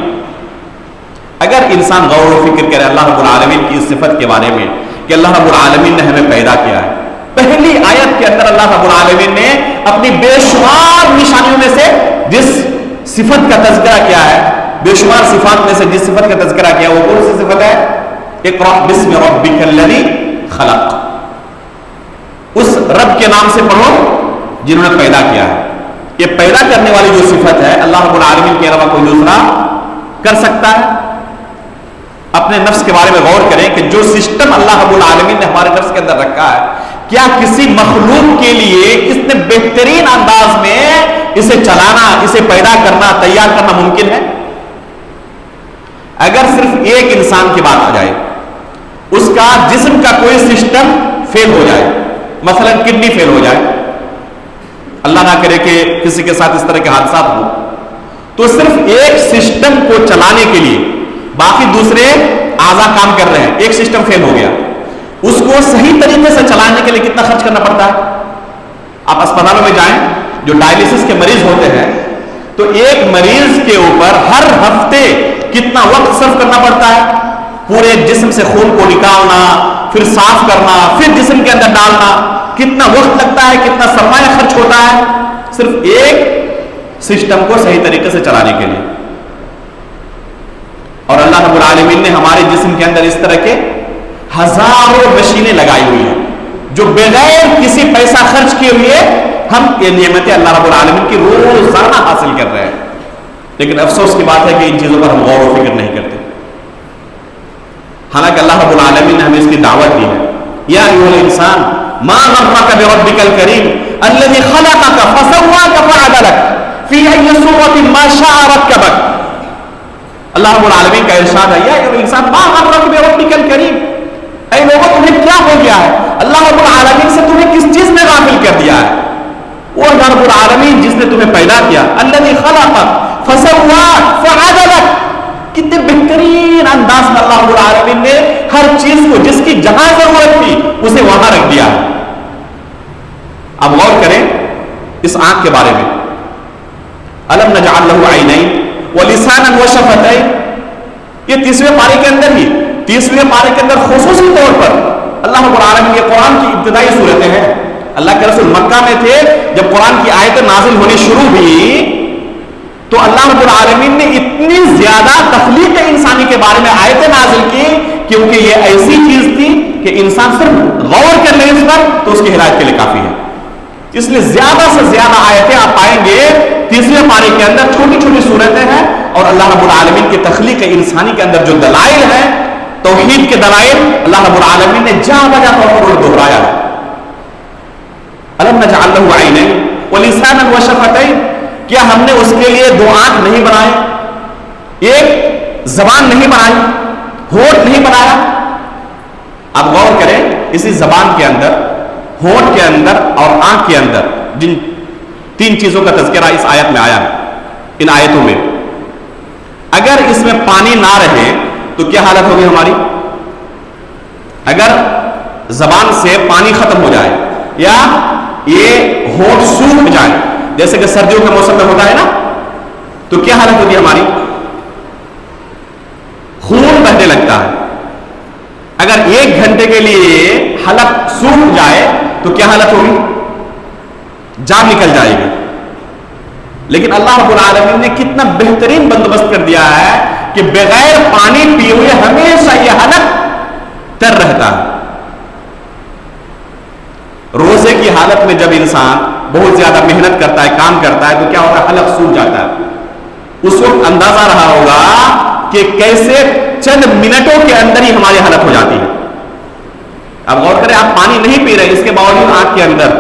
اگر انسان غور و فکر کرے اللہ رب العالمین کی اس صفت کے بارے میں کہ اللہ رب العالمین نے ہمیں پیدا کیا ہے، پہلی آیت کے اندر اللہ رب العالمین نے اپنی بے شمار نشانیوں میں سے جس صفت کا تذکرہ کیا ہے، بے شمار صفات میں سے جس صفت کا تذکرہ کیا وہ کون سی صفت ہے؟ اقرأ بسم ربک الذی خلق، اس رب کے نام سے پڑھو جنہوں نے پیدا کیا ہے۔ یہ پیدا کرنے والی جو صفت ہے اللہ رب العالمین کے علاوہ کوئی دوسرا کر سکتا ہے؟ اپنے نفس کے بارے میں غور کریں کہ جو سسٹم اللہ رب العالمین نے ہمارے نفس کے اندر رکھا ہے، کیا کسی مخلوق کے لیے اس نے بہترین انداز میں اسے چلانا، اسے پیدا کرنا، تیار کرنا ممکن ہے؟ اگر صرف ایک انسان کی بات آ جائے، اس کا جسم کا کوئی سسٹم فیل ہو جائے، مثلا کڈنی فیل ہو جائے، اللہ نہ کرے کہ کسی کے ساتھ اس طرح کے حادثات ہوں، تو صرف ایک سسٹم کو چلانے کے لیے باقی دوسرے اعضاء کام کر رہے ہیں، ایک سسٹم فیل ہو گیا، اس کو صحیح طریقے سے چلانے کے لیے کتنا خرچ کرنا پڑتا ہے؟ آپ اسپتالوں میں جائیں، جو ڈائلیسس کے مریض ہوتے ہیں، تو ایک مریض کے اوپر ہر ہفتے کتنا وقت صرف کرنا پڑتا ہے؟ پورے جسم سے خون کو نکالنا، پھر صاف کرنا، پھر جسم کے اندر ڈالنا، کتنا وقت لگتا ہے، کتنا سرمایہ خرچ ہوتا ہے صرف ایک سسٹم کو صحیح طریقے سے چلانے کے لیے۔ اور اللہ رب العالمین نے ہمارے جسم کے اندر اس طرح کے ہزاروں مشینیں لگائی ہوئی ہیں جو بغیر کسی پیسہ خرچ کیے ہوئے ہم یہ نعمتیں اللہ رب العالمین کی روزانہ حاصل کر رہے ہیں، لیکن افسوس کی بات ہے کہ ان چیزوں پر ہم غور و فکر نہیں کرتے، حالانکہ اللہ رب العالمین نے ہمیں اس کی دعوت دی ہے۔ یا ایھا الانسان ما غرک بربک الکریم الذی خلقک فسواک فعدلک فی ای صورۃ ما شاء رکبک۔ اللہ رب العالمین کا ارشاد ہے، یا ایھا الانسان ما غرک بربک الکریم، اے لوگوں تمہیں کیا ہو گیا ہے؟ اللہ رب العالمین سے تمہیں کس چیز نے غافل کر دیا ہے؟ وہ اللہ رب العالمین جس نے تمہیں پیدا کیا، الذی خلقک فسواک فعدلک، کتنے بہترین انداز میں اللہ رب العالمین نے ہر چیز کو جس کی جہاں ضرورت تھی اسے وہاں رکھ دیا۔ اب غور کریں اس آنکھ کے بارے میں، الم نجعل لہ عینین ولسانا وشفتین، یہ 30ویں پارے کے اندر ہی 30ویں پارے کے اندر خصوصی طور پر اللہ رب العالمین، یہ قرآن کی ابتدائی صورتیں ہیں، اللہ کے رسول مکہ میں تھے، جب قرآن کی آیتیں نازل ہونی شروع ہوئی تو اللہ رب العالمین نے اتنی زیادہ تخلیق انسانی کے بارے میں آیتیں نازل کی کیونکہ یہ ایسی چیز تھی کہ انسان صرف غور کر لے اس پر تو اس کی ہدایت کے لیے کافی ہے۔ اس لیے زیادہ سے زیادہ آیتیں آپ پائیں گے 30ویں پارے کے اندر، چھوٹی چھوٹی صورتیں ہیں، اور اللہ رب العالمین کی تخلیق انسانی کے اندر جو دلائل ہیں، توحید کے دلائل، اللہ رب العالمین نے جا بجا طور پر انہیں دہرایا ہے۔ الم نجعل لہ عینین ولسانا وشفتین، کیا ہم نے اس کے لیے 2 آنکھ نہیں بنائے، ایک زبان نہیں بنائی، ہونٹ نہیں بنایا؟ اب غور کریں اسی زبان کے اندر، ہونٹ کے اندر اور آنکھ کے اندر جن 3 چیزوں کا تذکرہ اس آیت میں آیا ہے، ان آیتوں میں، اگر اس میں پانی نہ رہے تو کیا حالت ہوگی ہماری؟ اگر زبان سے پانی ختم ہو جائے یا یہ ہونٹ سوکھ جائے جیسے کہ سردیوں کے موسم میں ہوتا ہے نا، تو کیا حالت ہوگی ہماری؟ خون بہنے لگتا ہے۔ اگر 1 گھنٹے کے لیے حلق سوکھ جائے تو کیا حالت ہوگی؟ جان نکل جائے گی۔ لیکن اللہ رب العالمین نے کتنا بہترین بندوبست کر دیا ہے کہ بغیر پانی پیے ہوئے ہمیشہ یہ حلق تر رہتا ہے۔ روزے کی حالت میں جب انسان بہت زیادہ محنت کرتا ہے، کام کرتا ہے، تو کیا ہوتا ہے؟ حلق سوکھ جاتا ہے۔ اس وقت اندازہ رہا ہوگا کہ کیسے چند منٹوں کے اندر ہی ہماری حالت ہو جاتی ہے۔ اب غور کریں، آپ پانی نہیں پی رہے، اس کے باوجود آنکھ کے اندر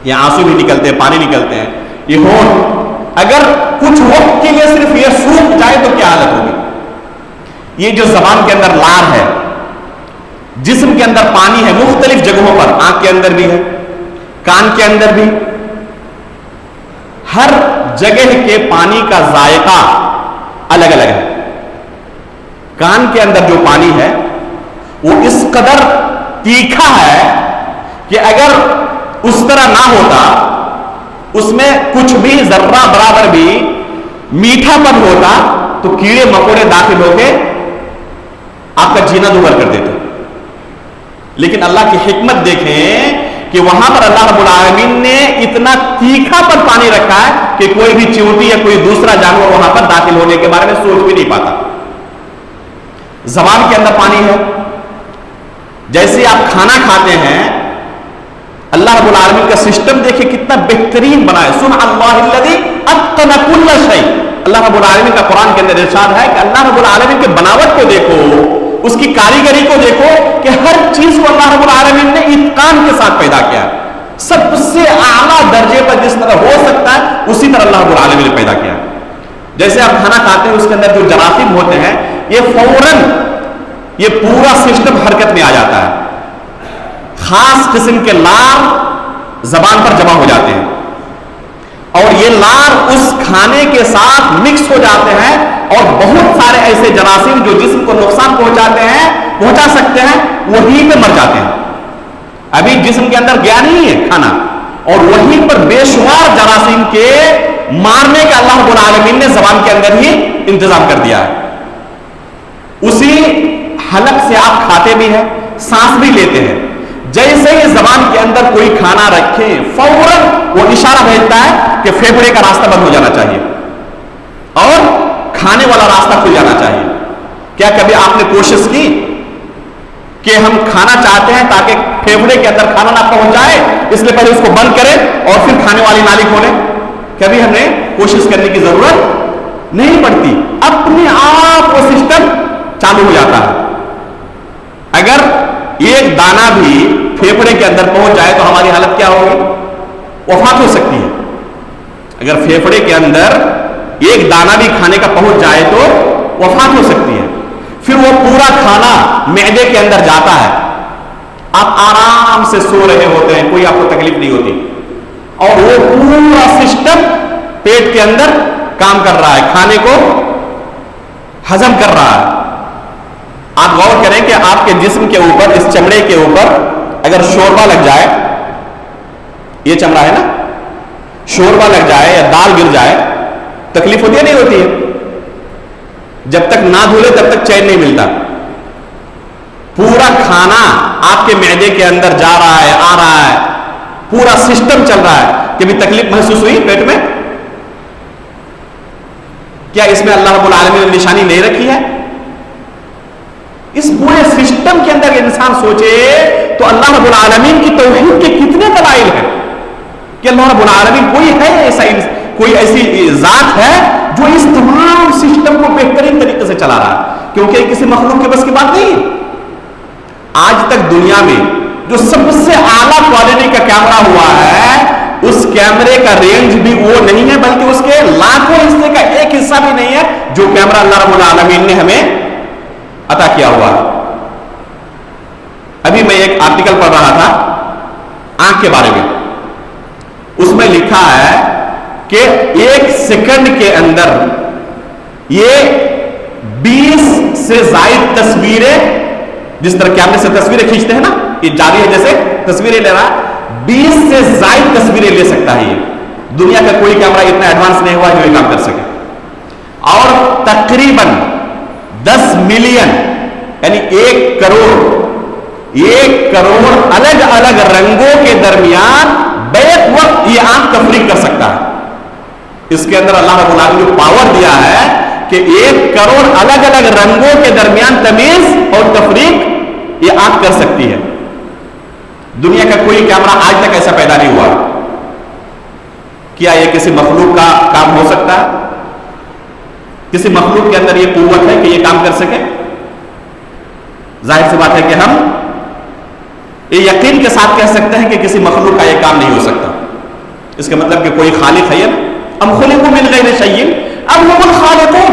یہ آنسو بھی نکلتے ہیں، پانی نکلتے ہیں، یہ ہونٹ اگر کچھ وقت کے لیے صرف یہ سوکھ جائے تو کیا حالت ہوگی؟ یہ جو زبان کے اندر لار ہے، جسم کے اندر پانی ہے مختلف جگہوں پر، آنکھ کے اندر بھی ہے، کان کے اندر بھی، ہر جگہ کے پانی کا ذائقہ الگ الگ ہے۔ کان کے اندر جو پانی ہے وہ اس قدر تیکھا ہے کہ اگر اس طرح نہ ہوتا، اس میں کچھ بھی ذرہ برابر بھی میٹھا پن ہوتا تو کیڑے مکوڑے داخل ہو کے آپ کا جینا دوبر کر دیتے. لیکن اللہ کی حکمت دیکھیں کہ وہاں پر اللہ رب العالمین نے اتنا تیکھا پر پانی رکھا ہے کہ کوئی بھی چیونٹی یا کوئی دوسرا جانور وہاں پر داخل ہونے کے بارے میں سوچ بھی نہیں پاتا. زبان کے اندر پانی ہے. جیسے آپ کھانا کھاتے ہیں، اللہ رب العالمین کا سسٹم دیکھیں کتنا بہترین بنا ہے. سبحان اللہ الذی اتقن کل شیء. اللہ رب العالمین کا قرآن کے اندر ارشاد ہے کہ اللہ رب العالمین کے بناوٹ کو دیکھو، اس کی کاریگری کو دیکھو کہ ہر چیز کو اللہ رب العالمین نے اتقان کے ساتھ پیدا کیا. سب سے اعلیٰ درجے پر جس طرح ہو سکتا ہے اسی طرح اللہ رب العالمین نے پیدا کیا. جیسے آپ کھانا کھاتے ہیں، اس کے اندر جو جراثیم ہوتے ہیں یہ فوراً یہ پورا سسٹم حرکت میں آ جاتا ہے. خاص قسم کے لار زبان پر جمع ہو جاتے ہیں اور یہ لار اس کھانے کے ساتھ مکس ہو جاتے ہیں اور بہت سارے ایسے جراثیم جو جسم کو نقصان پہنچا سکتے ہیں وہیں پہ مر جاتے ہیں. ابھی جسم کے اندر گیا نہیں ہے کھانا اور وہیں پر بے شمار جراثیم کے مارنے کا اللہ رب العالمین نے زبان کے اندر ہی انتظام کر دیا ہے. اسی حلق سے آپ کھاتے بھی ہیں، سانس بھی لیتے ہیں. جیسے ہی زبان کے اندر کوئی کھانا رکھیں فوراً وہ اشارہ بھیجتا ہے کہ پھیپھڑے کا راستہ بند ہو جانا چاہیے اور کھانے والا راستہ کھل جانا چاہیے. کیا کبھی آپ نے کوشش کی کہ ہم کھانا چاہتے ہیں تاکہ پھیپھڑے کے اندر کھانا نہ پہنچ جائے، اس لیے پہلے اس کو بند کریں اور پھر کھانے والی نالی کھولیں؟ کبھی ہم نے کوشش کرنے کی ضرورت نہیں پڑتی، اپنے آپ وہ سسٹم چالو ہو جاتا ہے. اگر ایک دانہ بھی پھیپھڑے کے اندر پہنچ جائے تو ہماری حالت کیا ہوگی؟ وفات ہو سکتی ہے. اگر پھیپھڑے کے اندر ایک دانہ بھی کھانے کا پہنچ جائے تو وفات ہو سکتی ہے. پھر وہ پورا کھانا معدے کے اندر جاتا ہے، آپ آرام سے سو رہے ہوتے ہیں، کوئی آپ کو تکلیف نہیں ہوتی اور وہ پورا سسٹم پیٹ کے اندر کام کر رہا ہے، کھانے کو ہضم کر رہا ہے. آپ غور کریں کہ آپ کے جسم کے اوپر، اس چمڑے کے اوپر اگر شوربہ لگ جائے، یہ چمڑا ہے نا، شوربہ لگ جائے یا دال گر جائے تکلیف ہوتی ہے نہیں ہوتی ہے؟ جب تک نہ دھولے تب تک چین نہیں ملتا. پورا کھانا آپ کے معدے کے اندر جا رہا ہے، آ رہا ہے، پورا سسٹم چل رہا ہے. کبھی تکلیف محسوس ہوئی پیٹ میں؟ کیا اس میں اللہ رب العالمین نے نشانی نہیں رکھی ہے؟ اس پورے سسٹم کے اندر انسان سوچے تو اللہ رب العالمین کی توحید کے کتنے دلائل ہیں کہ اللہ رب العالمین کوئی ایسی ذات ہے جو اس تمام سسٹم کو بہترین طریقے سے چلا رہا ہے، کیونکہ کسی مخلوق کے بس کی بات نہیں ہے. آج تک دنیا میں جو سب سے اعلیٰ کوالٹی کا کیمرہ ہوا ہے، اس کیمرے کا رینج بھی وہ نہیں ہے بلکہ اس کے لاکھوں حصے کا ایک حصہ بھی نہیں ہے جو کیمرہ اللہ رب العالمین نے ہمیں عطا کیا ہوا ہے. ابھی میں ایک آرٹیکل پڑھ رہا تھا آنکھ کے بارے میں، اس میں لکھا ہے کہ ایک سیکنڈ کے اندر یہ 20 سے زائد تصویریں، جس طرح کیمرے سے تصویریں کھینچتے ہیں نا، یہ جاری ہے جیسے تصویریں لے رہا، 20 سے زائد تصویریں لے سکتا ہے. یہ دنیا کا کوئی کیمرہ اتنا ایڈوانس نہیں ہوا جو یہ کام کر سکے. اور تقریباً 10 ملین یعنی 1 کروڑ الگ الگ رنگوں کے درمیان بیک وقت یہ آنکھ تفریق کر سکتا ہے. اس کے اندر اللہ رب العالمین نے پاور دیا ہے کہ 1 کروڑ الگ الگ رنگوں کے درمیان تمیز اور تفریق یہ آنکھ کر سکتی ہے. دنیا کا کوئی کیمرہ آج تک ایسا پیدا نہیں ہوا. کیا یہ کسی مخلوق کا کام ہو سکتا ہے؟ کسی مخلوق کے اندر یہ قوت ہے کہ یہ کام کر سکے؟ ظاہر سی بات ہے کہ ہم یہ یقین کے ساتھ کہہ سکتے ہیں کہ کسی مخلوق کا یہ کام نہیں ہو سکتا. اس کا مطلب کہ کوئی خالق ہے ام خلقوا من غیر شیء ام هم الخالقون.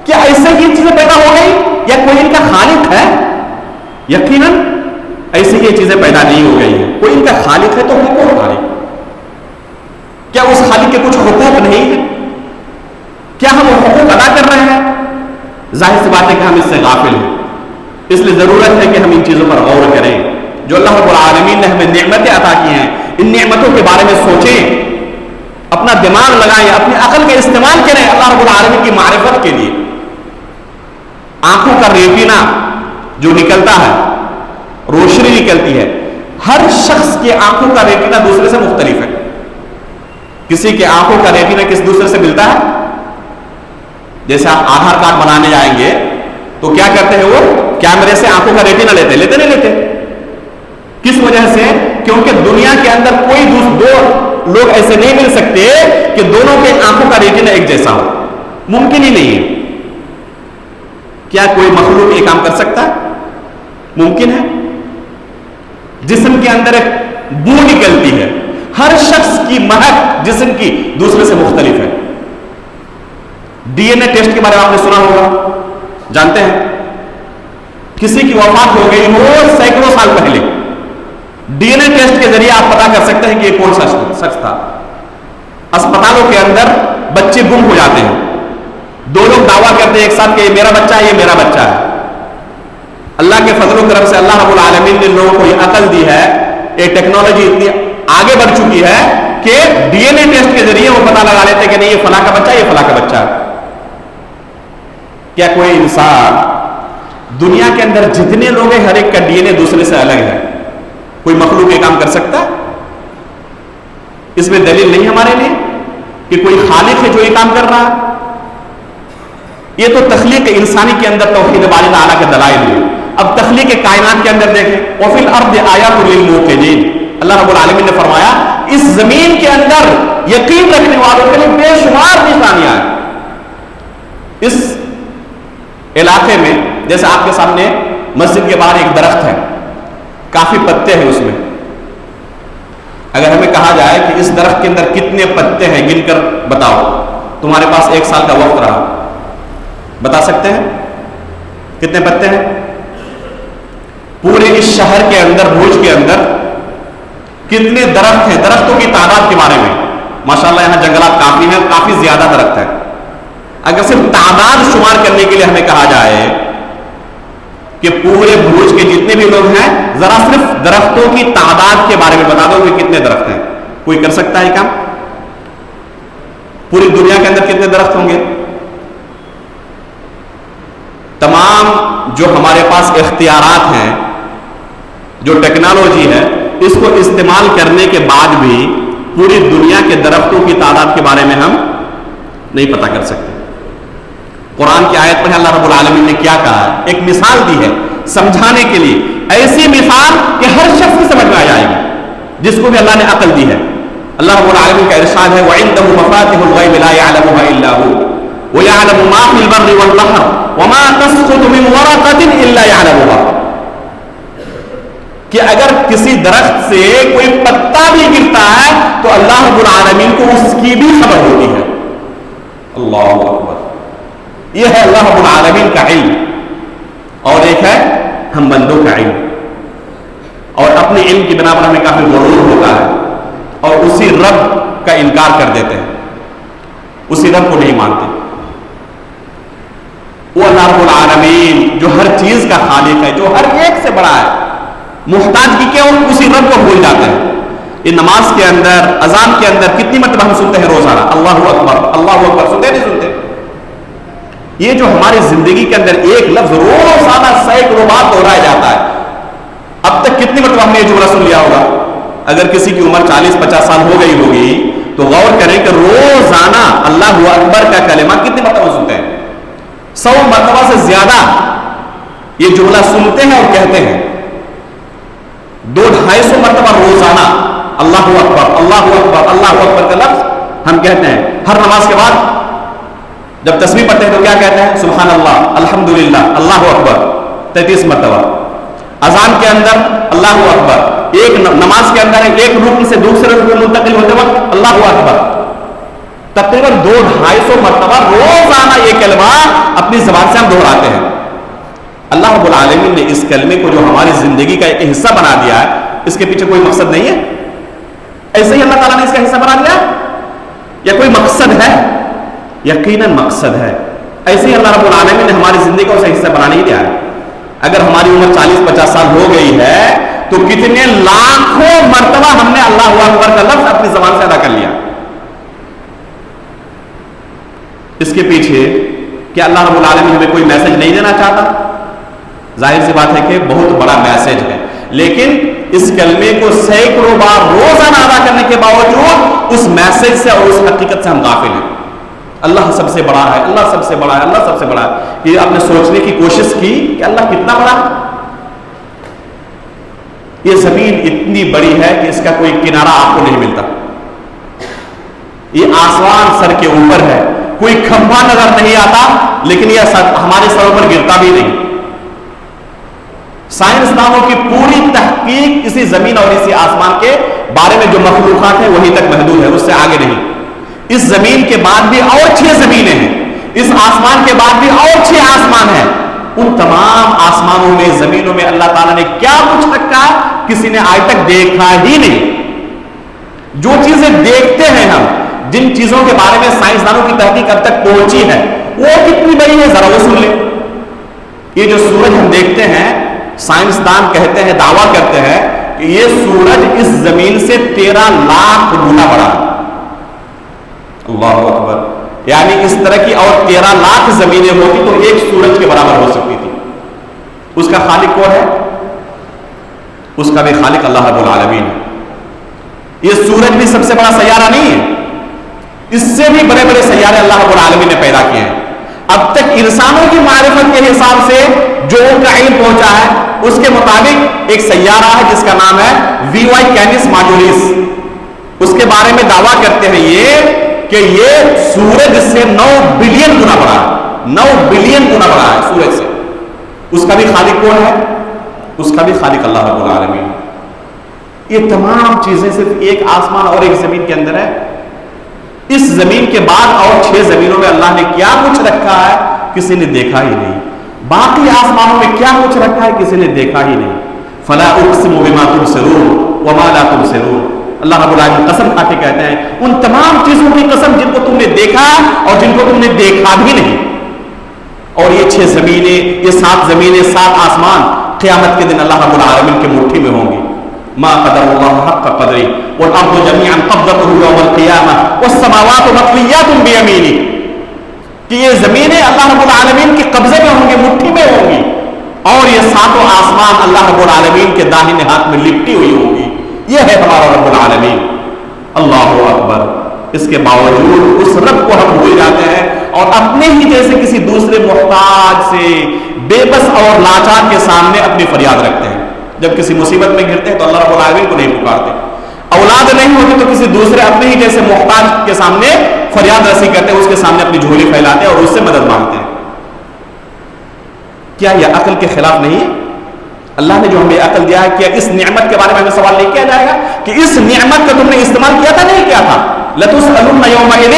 کیا ایسے یہ چیزیں پیدا ہو گئی یا کوئی ان کا خالق ہے؟ یقیناً ایسے یہ چیزیں پیدا نہیں ہو گئی ہیں. کوئی ان کا خالق ہے تو وہ کون خالق؟ کیا اس خالق کے کچھ حقوق نہیں ہیں؟ کیا ہم وہ حقوق ادا کر رہے ہیں؟ ظاہر سی بات ہے کہ ہم اس سے غافل ہیں. اس لیے ضرورت ہے کہ ہم ان چیزوں پر غور کریں جو اللہ رب العالمین نے ہمیں نعمتیں عطا کی ہیں. ان نعمتوں کے بارے میں سوچیں, اپنا دماغ لگائیں, اپنی عقل کا استعمال کریں اللہ رب العالمین کی معرفت کے لیے. آنکھوں کا ریٹینا جو نکلتا ہے, روشنی نکلتی ہے, ہر شخص کے آنکھوں کا ریٹینا دوسرے سے مختلف ہے. کسی کے آنکھوں کا ریٹینا کس دوسرے سے ملتا ہے. جیسے آپ آدھار کارڈ بنانے جائیں گے تو کیا کرتے ہیں, وہ کیمرے سے آنکھوں کا ریٹینا لیتے نہیں لیتے. کس وجہ سے؟ کیونکہ دنیا کے اندر کوئی دو لوگ ایسے نہیں مل سکتے کہ دونوں کے آنکھوں کا ریٹینا ایک جیسا ہو. ممکن ہی نہیں ہے. کیا کوئی مخلوق یہ کام کر سکتا ہے؟ ممکن ہے. جسم کے اندر ایک بو نکلتی ہے, ہر شخص کی مہک جسم کی دوسرے سے مختلف ہے. ڈی این اے ٹیسٹ کے بارے میں آپ نے سنا ہوگا, جانتے ہیں. کسی کی وفات ہو گئی ہو سینکڑوں سال پہلے, ڈی این اے ٹیسٹ کے ذریعے آپ پتا کر سکتے ہیں کہ یہ کون سا شخص تھا. اسپتالوں کے اندر بچے گم ہو جاتے ہیں, دو لوگ دعویٰ کرتے ہیں ایک ساتھ کہ یہ میرا بچہ ہے, یہ میرا بچہ ہے. اللہ کے فضل و کرم سے اللہ رب العالمین نے لوگوں کو یہ عقل دی ہے, یہ ٹیکنالوجی اتنی آگے بڑھ چکی ہے کہ ڈی این اے ٹیسٹ کے ذریعے وہ پتا لگا لیتے کہ نہیں یہ فلاں کا بچہ ہے, یہ فلاں کا بچہ ہے. کیا کوئی انسان دنیا کے اندر جتنے لوگ ہیں ہر ایک کا ڈی این اے دوسرے سے الگ ہے؟ کوئی مخلوق یہ کام کر سکتا ہے؟ اس میں دلیل نہیں ہمارے لیے کہ کوئی خالق ہے جو یہ کام کر رہا ہے. یہ تو تخلیق انسانی کے اندر توحید باری تعالیٰ کے دلائل ہیں. اب تخلیق کائنات کے اندر دیکھیں, وفی الارض آیات للموقنین, اللہ رب العالمین نے فرمایا اس زمین کے اندر یقین رکھنے والوں کے لیے بے شمار نشانیاں ہیں. اس علاقے میں جیسے آپ کے سامنے مسجد کے باہر ایک درخت ہے, کافی پتے ہیں اس میں. اگر ہمیں کہا جائے کہ اس درخت کے اندر کتنے پتے ہیں گن کر بتاؤ, تمہارے پاس 1 سال کا وقت رہا, بتا سکتے ہیں کتنے پتے ہیں؟ پورے اس شہر کے اندر, بھوج کے اندر کتنے درخت ہیں, درختوں کی تعداد کے بارے میں ماشاءاللہ یہاں جنگلات کافی ہیں, کافی زیادہ درخت ہیں. اگر صرف تعداد شمار کرنے کے لیے ہمیں کہا جائے کہ پورے بھوج کے جتنے بھی لوگ ہیں ذرا صرف درختوں کی تعداد کے بارے میں بتا دو کہ کتنے درخت ہیں, کوئی کر سکتا ہے کام؟ پوری دنیا کے اندر کتنے درخت ہوں گے؟ تمام جو ہمارے پاس اختیارات ہیں, جو ٹیکنالوجی ہے, اس کو استعمال کرنے کے بعد بھی پوری دنیا کے درختوں کی تعداد کے بارے میں ہم نہیں پتا کر سکتے. قرآن کی آیت پر اللہ رب العالمین نے کیا کہا ہے, ایک مثال دی ہے سمجھانے کے لیے, ایسی مثال کہ ہر شخص کی سمجھ میں آ جائے گی جس کو بھی اللہ نے عقل دی ہے. اللہ رب العالمین کا ارشاد ہے وَعِندَهُ مَفَاتِحُ الْغَيْبِ لَا يَعْلَمُهَا إِلَّا هُوَ وَيَعْلَمُ مَا فِي الْبَرِّ وَالْبَحْرِ وَمَا تَسْقُطُ مِنْ وَرَقَةٍ إِلَّا يَعْلَمُهَا, کہ اگر کسی درخت سے کوئی پتا بھی گرتا ہے تو اللہ رب العالمین کو اس کی بھی خبر ہوتی ہے. اللہ اکبر. یہ ہے اللہ رب العالمین کا علم, اور ایک ہے ہم بندوں کا علم. اور اپنے علم کی بنا پر ہمیں کافی غرور ہوتا ہے اور اسی رب کا انکار کر دیتے ہیں, اسی رب کو نہیں مانتے. وہ اللہ رب العالمین جو ہر چیز کا خالق ہے, جو ہر ایک سے بڑا ہے, محتاج کی اسی رب کو بھول جاتے ہیں. یہ نماز کے اندر, اذان کے اندر کتنی مرتبہ ہم سنتے ہیں روزانہ اللہ اکبر اللہ اکبر, سنتے نہیں سنتے؟ یہ جو ہماری زندگی کے اندر ایک لفظ روزانہ سینکڑوں بار دہرایا جاتا ہے, اب تک کتنی مرتبہ ہم نے یہ جملہ سن لیا ہوگا؟ اگر کسی کی عمر 40-50 سال ہو گئی ہوگی تو غور کریں کہ روزانہ اللہ اکبر کا کلمہ کتنی مرتبہ سنتے ہیں؟ 100 مرتبہ سے زیادہ یہ جملہ سنتے ہیں اور کہتے ہیں. 200-250 مرتبہ روزانہ اللہ اکبر اللہ اکبر اللہ اکبر کا لفظ ہم کہتے ہیں. ہر نماز کے بعد جب تسبیح پڑھتے ہیں تو کیا کہتے ہیں؟ سبحان اللہ, الحمدللہ, اللہ اکبر 33 مرتبہ. اذان کے اندر اللہ اکبر, ایک نماز کے اندر ایک رکن سے دوسرے رکن منتقل ہوتے وقت اللہ اکبر, تقریباً 200-250 مرتبہ روزانہ یہ کلمہ اپنی زبان سے ہم دہراتے ہیں. اللہ رب العالمین نے اس کلمے کو جو ہماری زندگی کا ایک حصہ بنا دیا ہے, اس کے پیچھے کوئی مقصد نہیں ہے؟ ایسے ہی اللہ تعالیٰ نے اس کا حصہ بنا دیا یا کوئی مقصد ہے؟ یقیناً مقصد ہے. ایسے ہی اللہ رب العالمین نے ہماری زندگی کا اسے حصہ بنا نہیں دیا ہے. اگر ہماری عمر 40-50 سال ہو گئی ہے تو کتنے لاکھوں مرتبہ ہم نے اللہ اکبر کا لفظ اپنی زبان سے ادا کر لیا. اس کے پیچھے کیا اللہ رب العالمین ہمیں کوئی میسج نہیں دینا چاہتا؟ ظاہر سی بات ہے کہ بہت بڑا میسج ہے، لیکن اس کلمے کو سینکڑوں بار روزانہ ادا کرنے کے باوجود اس میسج سے اور اس حقیقت سے ہم غافل ہیں. اللہ سب سے بڑا ہے، اللہ سب سے بڑا ہے، اللہ سب سے بڑا ہے. یہ آپ نے سوچنے کی کوشش کی کہ اللہ کتنا بڑا ہے؟ یہ زمین اتنی بڑی ہے کہ اس کا کوئی کنارہ آپ کو نہیں ملتا. یہ آسمان سر کے اوپر ہے، کوئی کھمبا نظر نہیں آتا، لیکن یہ ہمارے سروں پر گرتا بھی نہیں. سائنسدانوں کی پوری تحقیق اسی زمین اور اسی آسمان کے بارے میں جو مخلوقات ہیں وہیں تک محدود ہے، اس سے آگے نہیں. اس زمین کے بعد بھی اور 6 زمینیں ہیں، اس آسمان کے بعد بھی اور 6 آسمان ہیں. ان تمام آسمانوں میں، زمینوں میں اللہ تعالیٰ نے کیا کچھ رکھا کسی نے آج تک دیکھا ہی نہیں. جو چیزیں دیکھتے ہیں ہم، جن چیزوں کے بارے میں سائنسدانوں کی تحقیق اب تک پہنچی ہے، وہ کتنی بڑی ہے ذرا وہ سن لیں. یہ جو سورج ہم دیکھتے ہیں، سائنسدان کہتے ہیں، دعویٰ کرتے ہیں کہ یہ سورج اس زمین سے 13 لاکھ گنا بڑا ہے. اللہ اکبر. یعنی اس طرح کی اور 13 لاکھ زمینیں ہوتی تو ایک سورج کے برابر ہو سکتی تھی. اس کا خالق کون ہے؟ اس کا بھی خالق اللہ رب العالمین ہے. یہ سورج بھی سب سے بڑا سیارہ نہیں ہے، اس سے بھی بڑے بڑے سیارے اللہ رب العالمین نے پیدا کیے ہیں. اب تک انسانوں کی معرفت کے حساب سے جو کا علم پہنچا ہے، اس کے مطابق ایک سیارہ ہے جس کا نام ہے VY کینس ماجوریس. اس کے بارے میں دعویٰ کرتے ہیں یہ کہ یہ سورج سے 9 بلین گنا بڑا ہے، 9 بلین گنا بڑا ہے سورج سے. اس کا بھی خالق کون ہے؟ اس کا بھی خالق اللہ رب العالمین. یہ تمام چیزیں صرف ایک آسمان اور ایک زمین کے اندر ہے. اس زمین کے بعد اور 6 زمینوں میں اللہ نے کیا کچھ رکھا ہے کسی نے دیکھا ہی نہیں. باقی آسمانوں میں کیا کچھ رکھا ہے کسی نے دیکھا ہی نہیں. فلا اقسم بما تبصرون وما لا تبصرون. اللہ رب العالمین قسم کھا کے کہتے ہیں ان تمام چیزوں کی قسم جن کو تم نے دیکھا اور جن کو تم نے دیکھا بھی نہیں. اور یہ 6 زمینیں، یہ 7 زمینیں، 7 آسمان قیامت کے دن اللہ رب العالمین کے مٹھی میں ہوں گی. ما قدر اللہ حق قدری والارض جميعا قبضته يوم القیامہ والسماوات مطویات بیمینہ. کہ یہ زمینیں اللہ رب العالمین کے قبضے میں ہوں گی، مٹھی میں ہوں گی، اور یہ 7 آسمان اللہ رب العالمین کے داہنے ہاتھ میں لپٹی ہوئی ہوں گی. یہ ہے ہمارا رب العالمین. اللہ اکبر. اس کے باوجود اس رب کو ہم بھول جاتے ہیں اور اپنے ہی جیسے کسی دوسرے محتاج سے، بے بس اور لاچار کے سامنے اپنی فریاد رکھتے ہیں. جب کسی مصیبت میں گرتے ہیں تو اللہ رب العالمین کو نہیں پکارتے. اولاد نہیں ہوتی تو کسی دوسرے اپنے ہی جیسے محتاج کے سامنے فریاد رسی کرتے ہیں، اس کے سامنے اپنی جھولی پھیلاتے ہیں اور اس سے مدد مانگتے ہیں. کیا یہ عقل کے خلاف نہیں ہے؟ اللہ نے جو ہمیں عقل دیا ہے، کیا اس نعمت کے بارے میں ہمیں سوال نہیں کیا جائے گا کہ اس نعمت کا تم نے استعمال کیا تھا نہیں کیا تھا؟ لَتُسْأَلُنَّ يَوْمَئِذٍ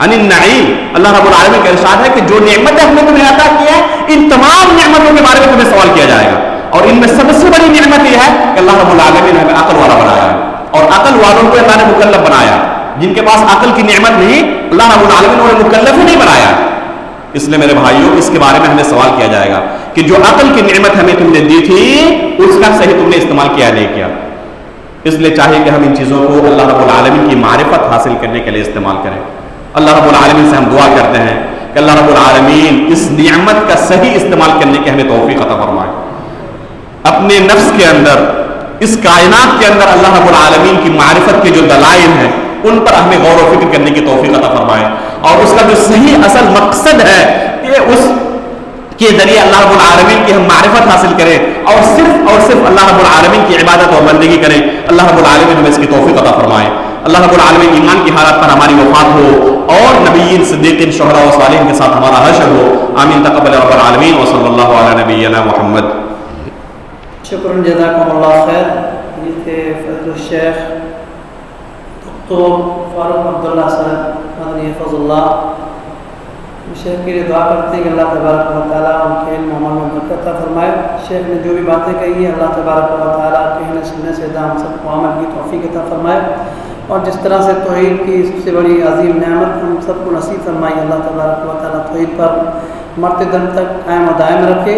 عَنِ النَّعِيمِ. اللہ رب العالمین کا ارشاد ہے کہ جو نعمتیں ہم نے تمہیں عطا کی ہے، ان تمام نعمتوں کے بارے میں تمہیں سوال کیا جائے گا. اور ان میں سب سے بڑی نعمت یہ ہے کہ اللہ رب العالمین نے ہمیں عقل والا بنایا ہے، اور عقل والوں کو اللہ نے مکلف بنایا. جن کے پاس عقل کی نعمت نہیں، اللہ رب العالمین نے انہیں مکلف ہی نہیں بنایا. اس لیے میرے بھائیوں اس کے بارے میں ہمیں سوال کیا جائے گا کہ جو عقل کی نعمت ہمیں تم نے دی تھی اس کا صحیح تم نے استعمال کیا نہیں کیا. اس لیے چاہیے کہ ہم ان چیزوں کو اللہ رب العالمین کی معرفت حاصل کرنے کے لیے استعمال کریں. اللہ رب العالمین سے ہم دعا کرتے ہیں کہ اللہ رب العالمین اس نعمت کا صحیح استعمال کرنے کی ہمیں توفیق عطا فرمائے. اپنے نفس کے اندر، اس کائنات کے اندر اللہ رب العالمین کی معرفت کے جو دلائل ہیں ان پر ہمیں غور و فکر کرنے کی توفیق عطا فرمائے، اور اس کا جو صحیح اصل مقصد ہے کہ اس کے ذریعے اللہ رب العالمین کی ہم معرفت حاصل کریں اور صرف اللہ رب العالمین کی عبادت اور بندگی کریں. اللہ رب العالمین ہمیں اس کی توفیق عطا فرمائے. اللہ رب العالمین ایمان کی حالت پر ہماری وفات ہو اور نبیین، صدیقین، شہداء و صالحین کے ساتھ ہمارا حشر ہو. آمین. تقبل رب العالمین وصلی اللہ علی نبینا محمد. شکر جزاکم اللہ خیر. یہ تھے فضل الشیخ دکتور فاروق عبداللہ صاحب مدنی حفظ اللہ. شیخ کے لیے دعا کرتے ہیں کہ اللہ تبارک و تعالیٰ ان کے علم عمل میں برکت عطا فرمائے. شیخ نے جو بھی باتیں کہی ہیں اللہ تبارک و تعالیٰ کہنے سننے سے ہم سب کو عمل کی توفیق عطا فرمائے، اور جس طرح سے توحید کی سب سے بڑی عظیم نعمت ہم سب کو نصیب فرمائی. اللہ تبارک و تعالیٰ توحید پر مرتے دم تک قائم و دائم رکھے.